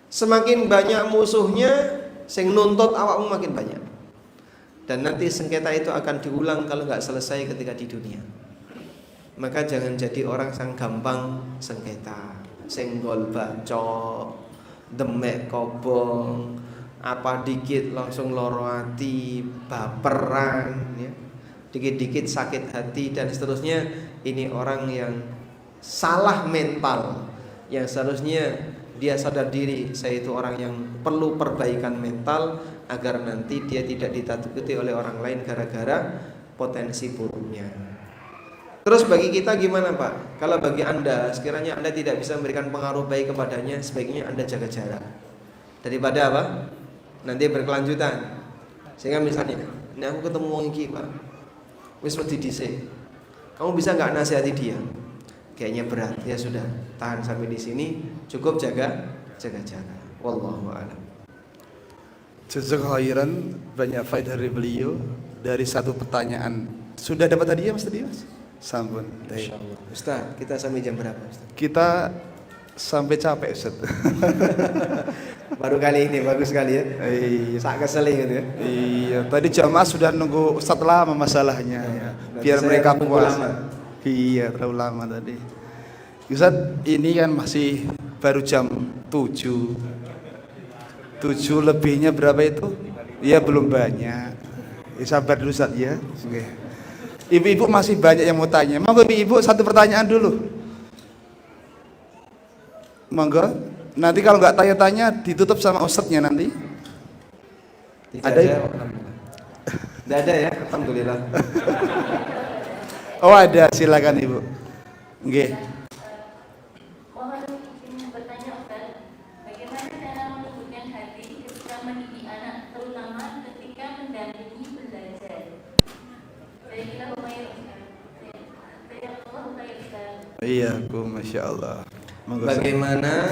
Semakin banyak musuhnya, sing nuntut awakmu makin banyak. Dan nanti sengketa itu akan diulang kalau nggak selesai ketika di dunia. Maka jangan jadi orang yang gampang sengketa, senggol bacok, demek kobong, apa dikit langsung loro hati, baperan, ya. Dikit-dikit sakit hati dan seterusnya. Ini orang yang salah mental, yang seharusnya dia sadar diri, saya itu orang yang perlu perbaikan mental agar nanti dia tidak ditakuti oleh orang lain gara-gara potensi buruknya. Terus bagi kita gimana Pak? Kalau bagi Anda, sekiranya Anda tidak bisa memberikan pengaruh baik kepadanya, sebaiknya Anda jaga jarak. Daripada apa? Nanti berkelanjutan. Sehingga misalnya Ini aku ketemu wong iki, Pak. Wis wedi dhisik. Kamu bisa nggak nasihati dia? Kayaknya berat. Ya sudah, tahan sampai di sini. Cukup jaga jarak. Wallahu a'lam. Jazakallahu khairan, banyak faedah dari beliau. Dari satu pertanyaan sudah dapat hadiah Mas tadi Mas? Sampun. Insyaallah. Ustaz, kita sampai jam berapa, Ustaz? Kita sampai capek Ustaz. Baru kali ini bagus sekali ya. Iya. Sak kesel gitu ya. Iya, tadi jamaah sudah nunggu Ustaz lama masalahnya ya. Biar saya mereka tunggu puas. lama. Iya, terlalu lama tadi. Ustaz, ini kan masih baru jam 7. 7 lebihnya berapa itu? Ya belum banyak. Ya, sabar dulu Ustaz ya. Oke. Ibu-ibu masih banyak yang mau tanya. Monggo ibu satu pertanyaan dulu. Monggo. Nanti kalau nggak tanya-tanya ditutup sama ustadznya nanti. Ada ya? Tidak ada ya, alhamdulillah. Oh ada, silakan ibu. Nggih. Mohon izin bertanya Ustaz, bagaimana cara melembutkan hati ketika mendidik anak, terutama ketika mendampingi belajar? Saya kira Iya, masya Allah. Bagaimana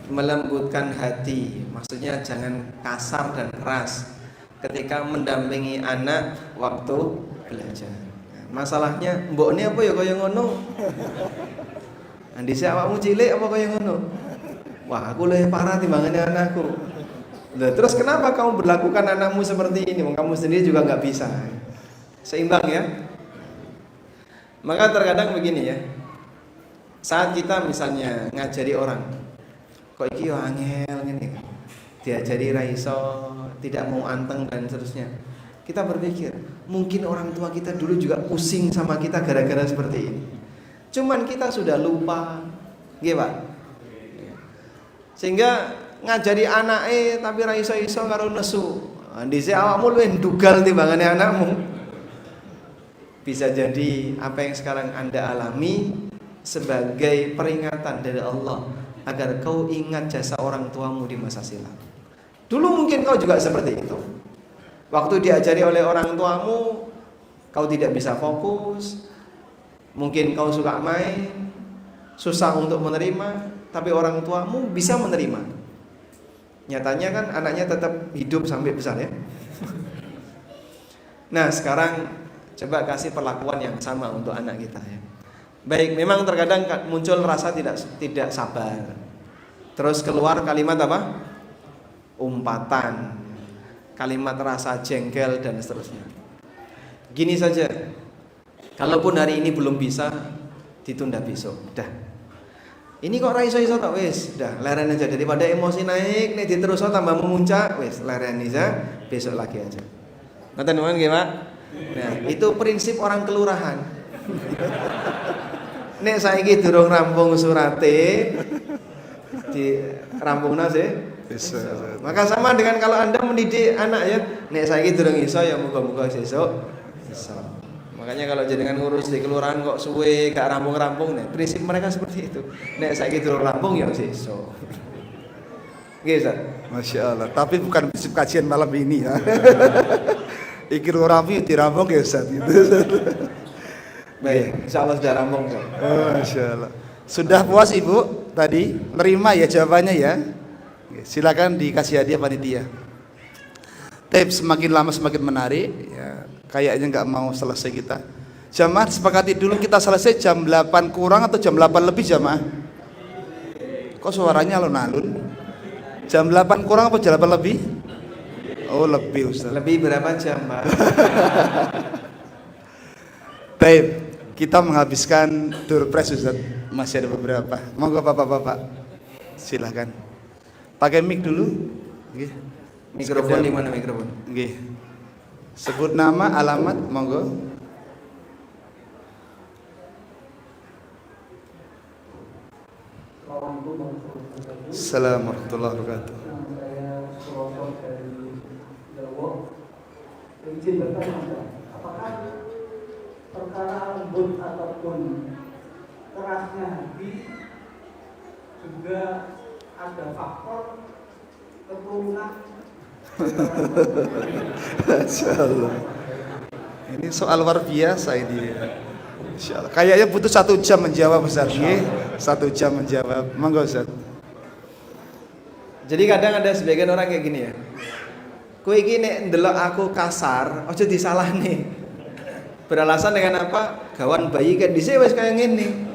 melembutkan hati? Maksudnya jangan kasar dan keras ketika mendampingi anak waktu belajar. Masalahnya mbok ini apa ya kaya ngono? Andise awakmu cilik apa kaya ngono? Wah, aku lebih parah timbangane anakku. Nah, terus kenapa kamu berlakukan anakmu seperti ini? Kamu sendiri juga nggak bisa. Seimbang ya. Maka terkadang begini ya. Saat kita misalnya ngajari orang, kok iki yo angel ngene, diajari ra iso, tidak mau anteng dan seterusnya. Kita berpikir, mungkin orang tua kita dulu juga pusing sama kita gara-gara seperti ini. Cuman kita sudah lupa, nggih Pak. Sehingga ngajari anake tapi ra iso-iso karo nesu. Ndise awakmu luwih ndugal timbangane anakmu. Bisa jadi apa yang sekarang Anda alami sebagai peringatan dari Allah agar kau ingat jasa orang tuamu di masa silam. Dulu mungkin kau juga seperti itu. Waktu diajari oleh orang tuamu, kau tidak bisa fokus. Mungkin kau suka main, susah untuk menerima, tapi orang tuamu bisa menerima. Nyatanya kan anaknya tetap hidup sampai besar ya. Nah sekarang coba kasih perlakuan yang sama untuk anak kita ya. Baik, memang terkadang muncul rasa tidak sabar. Terus keluar kalimat apa? Umpatan, kalimat rasa jengkel dan seterusnya. Gini saja, kalaupun hari ini belum bisa, ditunda besok. Dah. Ini kok ra iso-iso tok wis, dah leren aja daripada emosi naik, nek diterusno tambah memuncak, wis leren aja, besok lagi aja. Ngoten nggih, Pak? Nah, itu prinsip orang kelurahan. Nek saiki durung rampung surate di rampungna sih. Bisa. Maka sama dengan kalau Anda mendidik anak ya, nek saiki durung iso ya muga-muga sesuk iso. Makanya kalau jenengan ngurus di kelurahan kok suwe gak rampung-rampung nih, prinsip mereka seperti itu. Nek saiki durung rampung ya sesuk. Nggih, Ustaz. Masya Allah. Tapi bukan prinsip kajian malam ini ya. Iki rampung dirampung ya Ustaz gitu. Baik, insyaallah sudah rampung. Oh, Masya Allah. Sudah puas Ibu tadi? Nerima ya jawabannya ya? Silakan dikasih hadiah panitia. Tips semakin lama semakin menarik ya. Kayaknya nggak mau selesai kita. Jamaah sepakati dulu kita selesai jam 8 kurang atau jam 8 lebih jamaah? Kok suaranya alun-alun? Jam 8 kurang atau jam 8 lebih? Oh lebih Ustaz. Lebih berapa jam Pak? Baik, kita menghabiskan door prize Ustaz. Masih ada beberapa. Monggo Bapak-bapak. Silahkan. Pakai mic dulu. Nggih. Mikrofon di mana mikrofon? Nggih. Sebut nama, alamat, monggo. Assalamualaikum warahmatullahi wabarakatuh. Saya Sulawesi dari Jawa. Izin bertanya, apakah perkara lembut ataupun kerasnya hati juga ada faktor keturunan Masya Allah. Ini soal luar biasa ini. Masya Allah. Kayaknya butuh 1 jam menjawab Ustaz. 1 jam menjawab. Monggo Ustaz. Jadi kadang ada sebagian orang kayak gini ya. Kowe iki nek ndelok aku kasar, aja disalahne. Beralasan dengan apa? Gawan bayi kan dhisik wis kaya ngene.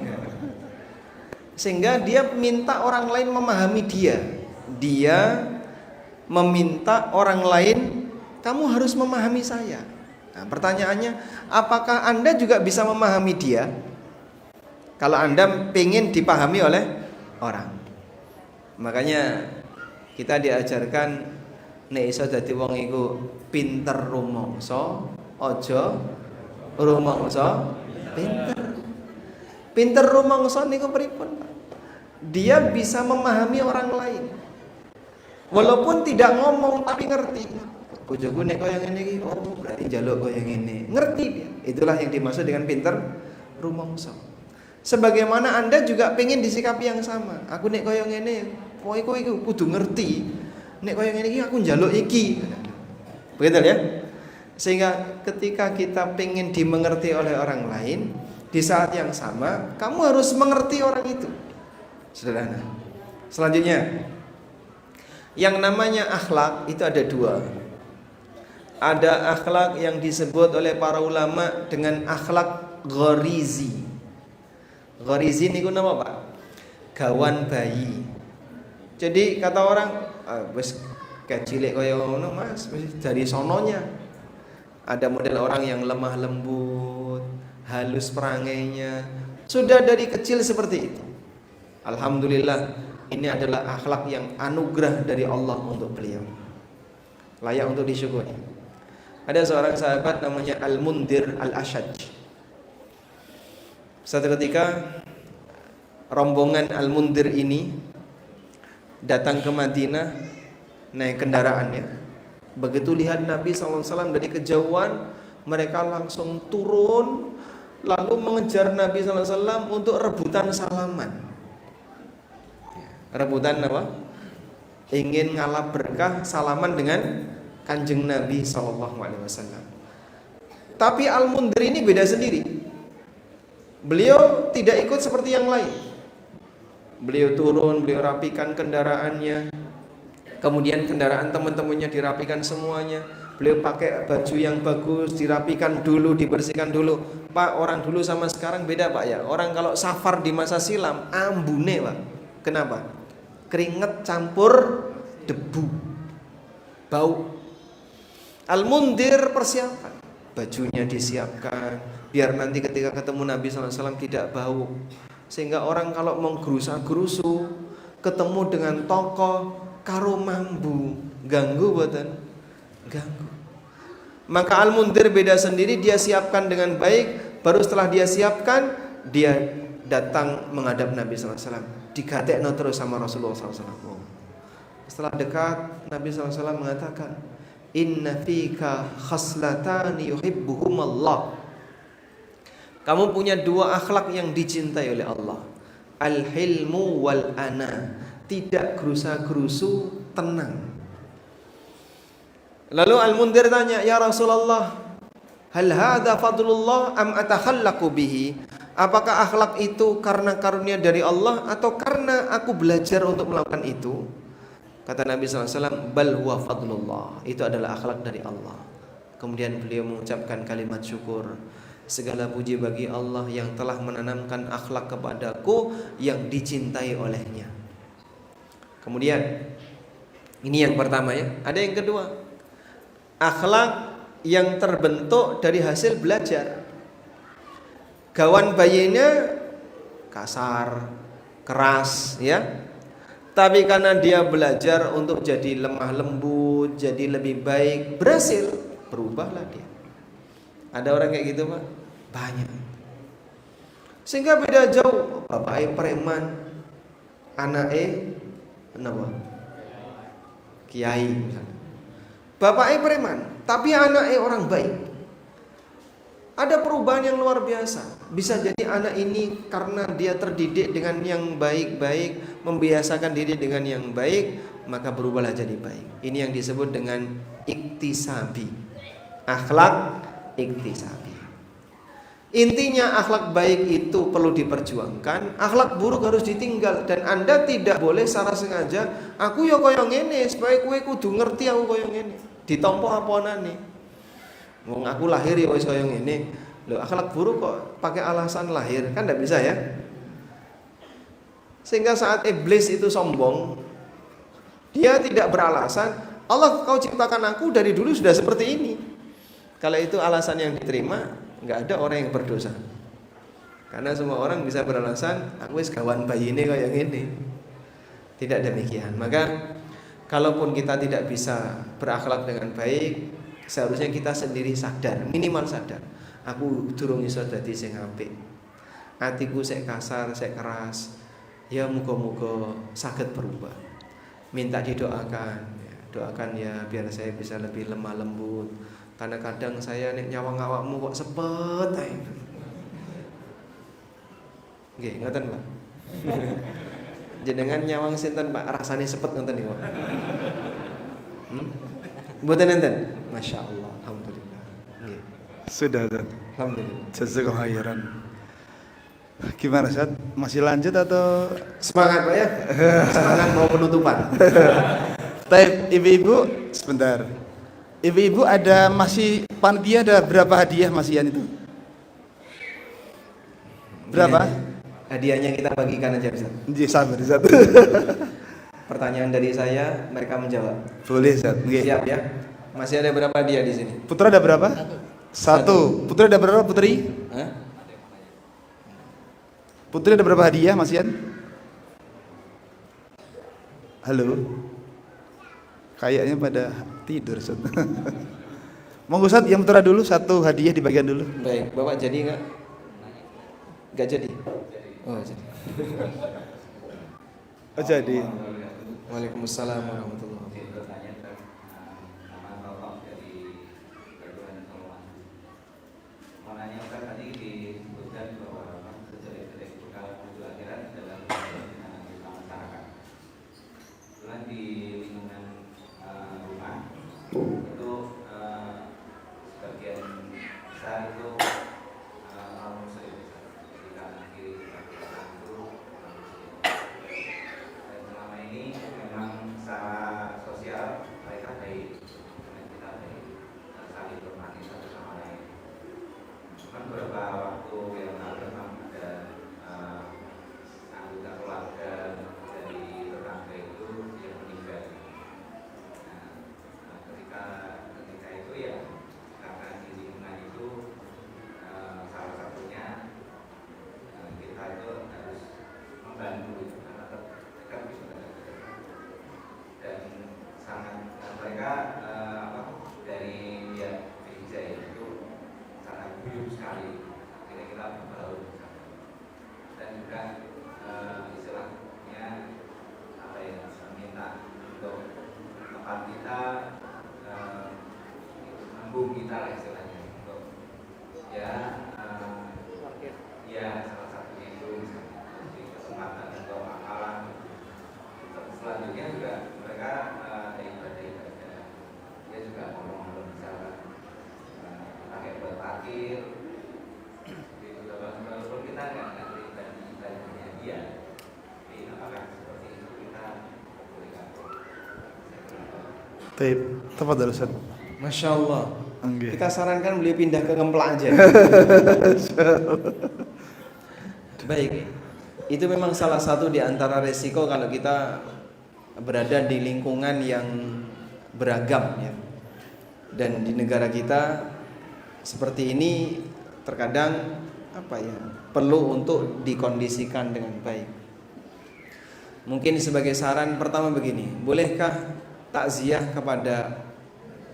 Sehingga dia minta orang lain memahami dia. Dia meminta orang lain, kamu harus memahami saya. Nah, pertanyaannya, apakah Anda juga bisa memahami dia? Kalau Anda pengen dipahami oleh orang. Makanya kita diajarkan nek iso dadi wong iku pinter rumangsa, aja rumangsa pinter. Pinter rumangsa niku pripun, Pak? Dia bisa memahami orang lain. Walaupun tidak ngomong tapi ngerti. Bojoku nek koyo ngene iki, oh berarti njaluk koyo ngene. Ngerti dia. Itulah yang dimaksud dengan pinter rumangsa. Sebagaimana Anda juga pengen disikapi yang sama. Aku nek koyo ngene, kowe iku kudu ngerti. Nek koyo ngene iki aku njaluk iki. Begitu ya? Sehingga ketika kita pengen dimengerti oleh orang lain, di saat yang sama kamu harus mengerti orang itu. Sederhana. Selanjutnya, yang namanya akhlak itu ada 2. Ada akhlak yang disebut oleh para ulama dengan akhlak gharizi. Gharizi niku napa, Pak? Gawan bayi. Jadi kata orang, wis cilik kaya ngono, Mas, wis dari sononya. Ada model orang yang lemah lembut, halus perangainya, sudah dari kecil seperti itu. Alhamdulillah, ini adalah akhlak yang anugerah dari Allah untuk beliau. Layak untuk disyukuri. Ada seorang sahabat namanya Al-Mundhir Al-Ashaj. Suatu ketika rombongan Al-Mundhir ini datang ke Madinah naik kendaraannya. Begitu lihat Nabi SAW dari kejauhan, mereka langsung turun lalu mengejar Nabi SAW untuk rebutan salaman. Rebutan apa? Ingin ngalap berkah salaman dengan Kanjeng Nabi SAW. Tapi Al-Mundhir ini beda sendiri. Beliau tidak ikut seperti yang lain. Beliau turun, beliau rapikan kendaraannya. Kemudian kendaraan teman-temannya dirapikan semuanya. Beliau pakai baju yang bagus, dirapikan dulu, dibersihkan dulu. Pak, orang dulu sama sekarang beda, Pak ya. Orang kalau safar di masa silam ambune, Pak. Kenapa? Keringat campur debu, bau. Al-Mundhir persiapan, bajunya disiapkan biar nanti ketika ketemu Nabi SAW tidak bau. Sehingga orang kalau menggerusa-gerusu ketemu dengan tokoh karo mambu, ganggu boten? Ganggu. Maka Al-Mundhir beda sendiri, dia siapkan dengan baik. Baru setelah dia siapkan, dia datang menghadap Nabi SAW. Digatekno terus sama Rasulullah SAW. Setelah dekat, Nabi SAW mengatakan, Inna fika khaslatani yuhibbuhumallah. Kamu punya 2 akhlak yang dicintai oleh Allah. Al-hilmu wal ana. Tidak gerusa-gerusu, tenang. Lalu Al-Mundhir tanya, Ya Rasulullah, hal hadha fadlullah am atakhallaqu bihi? Apakah akhlak itu karena karunia dari Allah atau karena aku belajar untuk melakukan itu? Kata Nabi SAW, bal huwa fadlullah. Itu adalah akhlak dari Allah. Kemudian beliau mengucapkan kalimat syukur. Segala puji bagi Allah yang telah menanamkan akhlak kepadaku yang dicintai olehnya. Kemudian, ini yang pertama ya. Ada yang kedua, akhlak yang terbentuk dari hasil belajar. Gawan bayinya kasar, keras ya. Tapi karena dia belajar untuk jadi lemah lembut, jadi lebih baik, berhasil, berubahlah dia. Ada orang kayak gitu, Pak? Banyak. Sehingga beda jauh. Bapaknya preman, anaknya kenapa? Kiai misalnya. Bapaknya preman, tapi anaknya orang baik. Ada perubahan yang luar biasa. Bisa jadi anak ini karena dia terdidik dengan yang baik-baik, membiasakan diri dengan yang baik, maka berubahlah jadi baik. Ini yang disebut dengan iktisabi. Akhlak iktisabi. Intinya akhlak baik itu perlu diperjuangkan, akhlak buruk harus ditinggal. Dan Anda tidak boleh secara sengaja, aku ya kaya ngene, supaya kowe kudu ngerti aku kaya ngene. Ditampa aponane. Wong aku lahir ya wis kaya ngene. Loh, akhlak buruk kok pakai alasan lahir, kan tidak bisa ya. Sehingga saat iblis itu sombong, dia tidak beralasan, Allah kau ciptakan aku dari dulu sudah seperti ini. Kalau itu alasan yang diterima, nggak ada orang yang berdosa. Karena semua orang bisa beralasan, aku wis kawan bayi ini kaya ngene. Tidak demikian. Maka kalaupun kita tidak bisa berakhlak dengan baik, seharusnya kita sendiri sadar, minimal sadar. Aku durung iso dadi sing apik. Atiku sik kasar, sik keras. Ya muga-muga saged berubah. Minta didoakan. Doakan ya biar saya bisa lebih lemah lembut. Karena kadang saya nek nyawang awakmu kok sepet ae. Nggih, ngoten Pak. Jenengan nyawang sinten Pak? Rasane sepet ngoten niku. Mboten enten. Masyaallah. Alhamdulillah. Nggih. Sudah, Ustaz. Alhamdulillah. Jazakallahu khairan. Gimana, Ustaz? Masih lanjut atau Semangat Pak ya. Semangat mau penutupan. Taib, ibu-ibu, sebentar. Ibu-ibu ada masih panitia ada berapa hadiah Mas Ian itu? Berapa? Hadiahnya kita bagikan aja Ustaz. Nggih, sabar, Ustaz. Pertanyaan dari saya, mereka menjawab. Boleh, Ustaz. Nggih. Siap ya. Masih ada berapa hadiah di sini? Putra ada berapa? Satu. Putri ada berapa, Putri? Hah? Putri ada berapa hadiah, Mas Ian? Halo. Kayaknya pada tidur, Ustaz. Monggo Ustaz, yang putra dulu satu hadiah dibagikan dulu. Baik, Bapak jadi enggak? Enggak jadi. Oh, jadi. Oh, jadi. Waalaikumsalam warahmatullahi wabarakatuh. Taib, tafadhal Ustaz. Masya Allah. Nggih. Kita sarankan beliau pindah ke Kemplak aja. Baik. Itu memang salah satu di antara resiko kalau kita berada di lingkungan yang beragam ya. Dan di negara kita seperti ini terkadang perlu untuk dikondisikan dengan baik. Mungkin sebagai saran pertama begini, bolehkah takziah kepada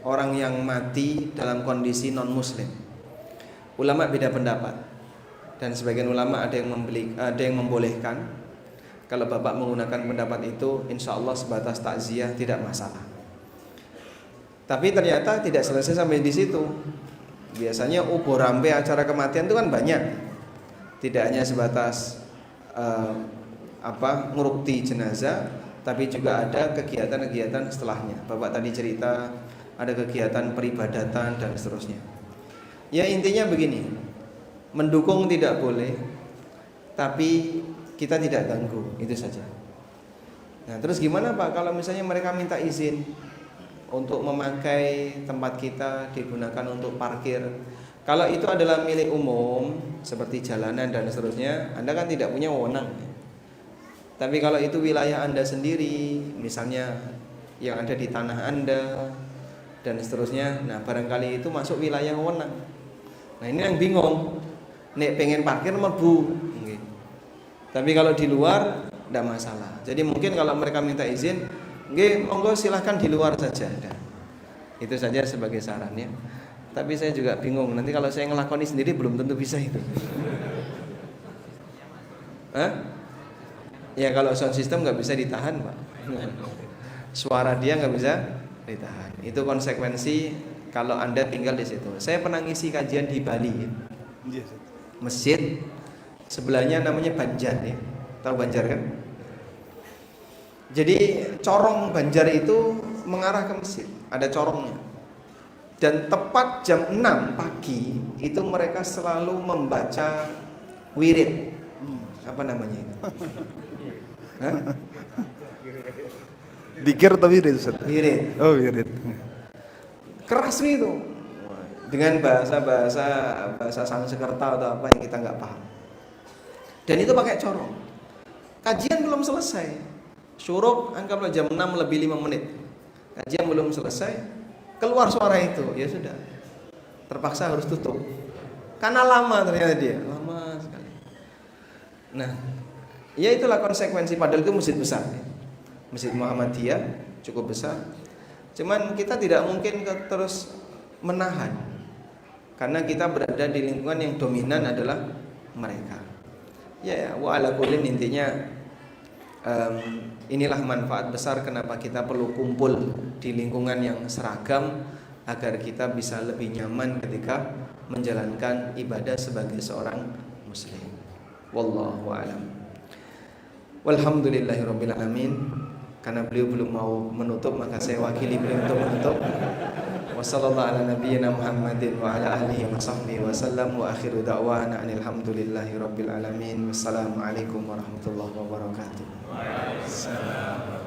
orang yang mati dalam kondisi non muslim? Ulama beda pendapat. Dan sebagian ulama ada yang membolehkan. Kalau Bapak menggunakan pendapat itu, insya Allah sebatas takziah tidak masalah. Tapi ternyata tidak selesai sampai di situ. Biasanya uborampe acara kematian itu kan banyak. Tidak hanya sebatas ngurukti jenazah, tapi juga ada kegiatan-kegiatan setelahnya. Bapak tadi cerita ada kegiatan peribadatan dan seterusnya. Ya intinya begini, mendukung tidak boleh, tapi kita tidak ganggu, itu saja. Nah terus gimana Pak kalau misalnya mereka minta izin untuk memakai tempat kita digunakan untuk parkir? Kalau itu adalah milik umum seperti jalanan dan seterusnya, Anda kan tidak punya wewenang. Tapi kalau itu wilayah Anda sendiri, misalnya yang ada di tanah Anda dan seterusnya, nah barangkali itu masuk wilayah wewenang. Nah ini yang bingung, nek pengen parkir mlebu. Tapi kalau di luar tidak masalah. Jadi mungkin kalau mereka minta izin, nggih monggo silahkan di luar saja. Nah, itu saja sebagai saran ya. Tapi saya juga bingung, nanti kalau saya ngelakoni sendiri belum tentu bisa itu. Ya kalau sound system nggak bisa ditahan Pak. Suara dia nggak bisa ditahan. Itu konsekuensi kalau Anda tinggal di situ. Saya pernah ngisi kajian di Bali ya. Masjid sebelahnya namanya Banjar ya. Tahu Banjar kan? Jadi corong Banjar itu mengarah ke masjid, ada corongnya. Dan tepat jam 6 pagi itu mereka selalu membaca wirid. Apa namanya itu? Dikir atau wirid Ustaz? Wirid. Oh wirid. Keras itu. Dengan bahasa Sanskerta atau apa yang kita nggak paham. Dan itu pakai corong. Kajian belum selesai. Syuruk anggaplah jam 6 lebih 5 menit. Kajian belum selesai. Keluar suara itu, ya sudah. Terpaksa harus tutup. Karena lama ternyata dia, lama sekali. Nah, ya itulah konsekuensi, padahal itu masjid besar. Ya. Masjid Muhammadiyah cukup besar. Cuman kita tidak mungkin terus menahan. Karena kita berada di lingkungan yang dominan adalah mereka. Ya, wa ala kullin intinya inilah manfaat besar kenapa kita perlu kumpul di lingkungan yang seragam agar kita bisa lebih nyaman ketika menjalankan ibadah sebagai seorang muslim. Wallahu a'lam. Walhamdulillahirabbil alamin. Karena beliau belum mau menutup, maka saya wakili beliau untuk menutup. Wassallallahu ala nabiyyina Muhammadin wa ala alihi wa sahbihi wa sallam wa akhiru da'wana alhamdulillahirabbil alamin. Wassalamualaikum warahmatullahi wabarakatuh. Waalaikumsalam.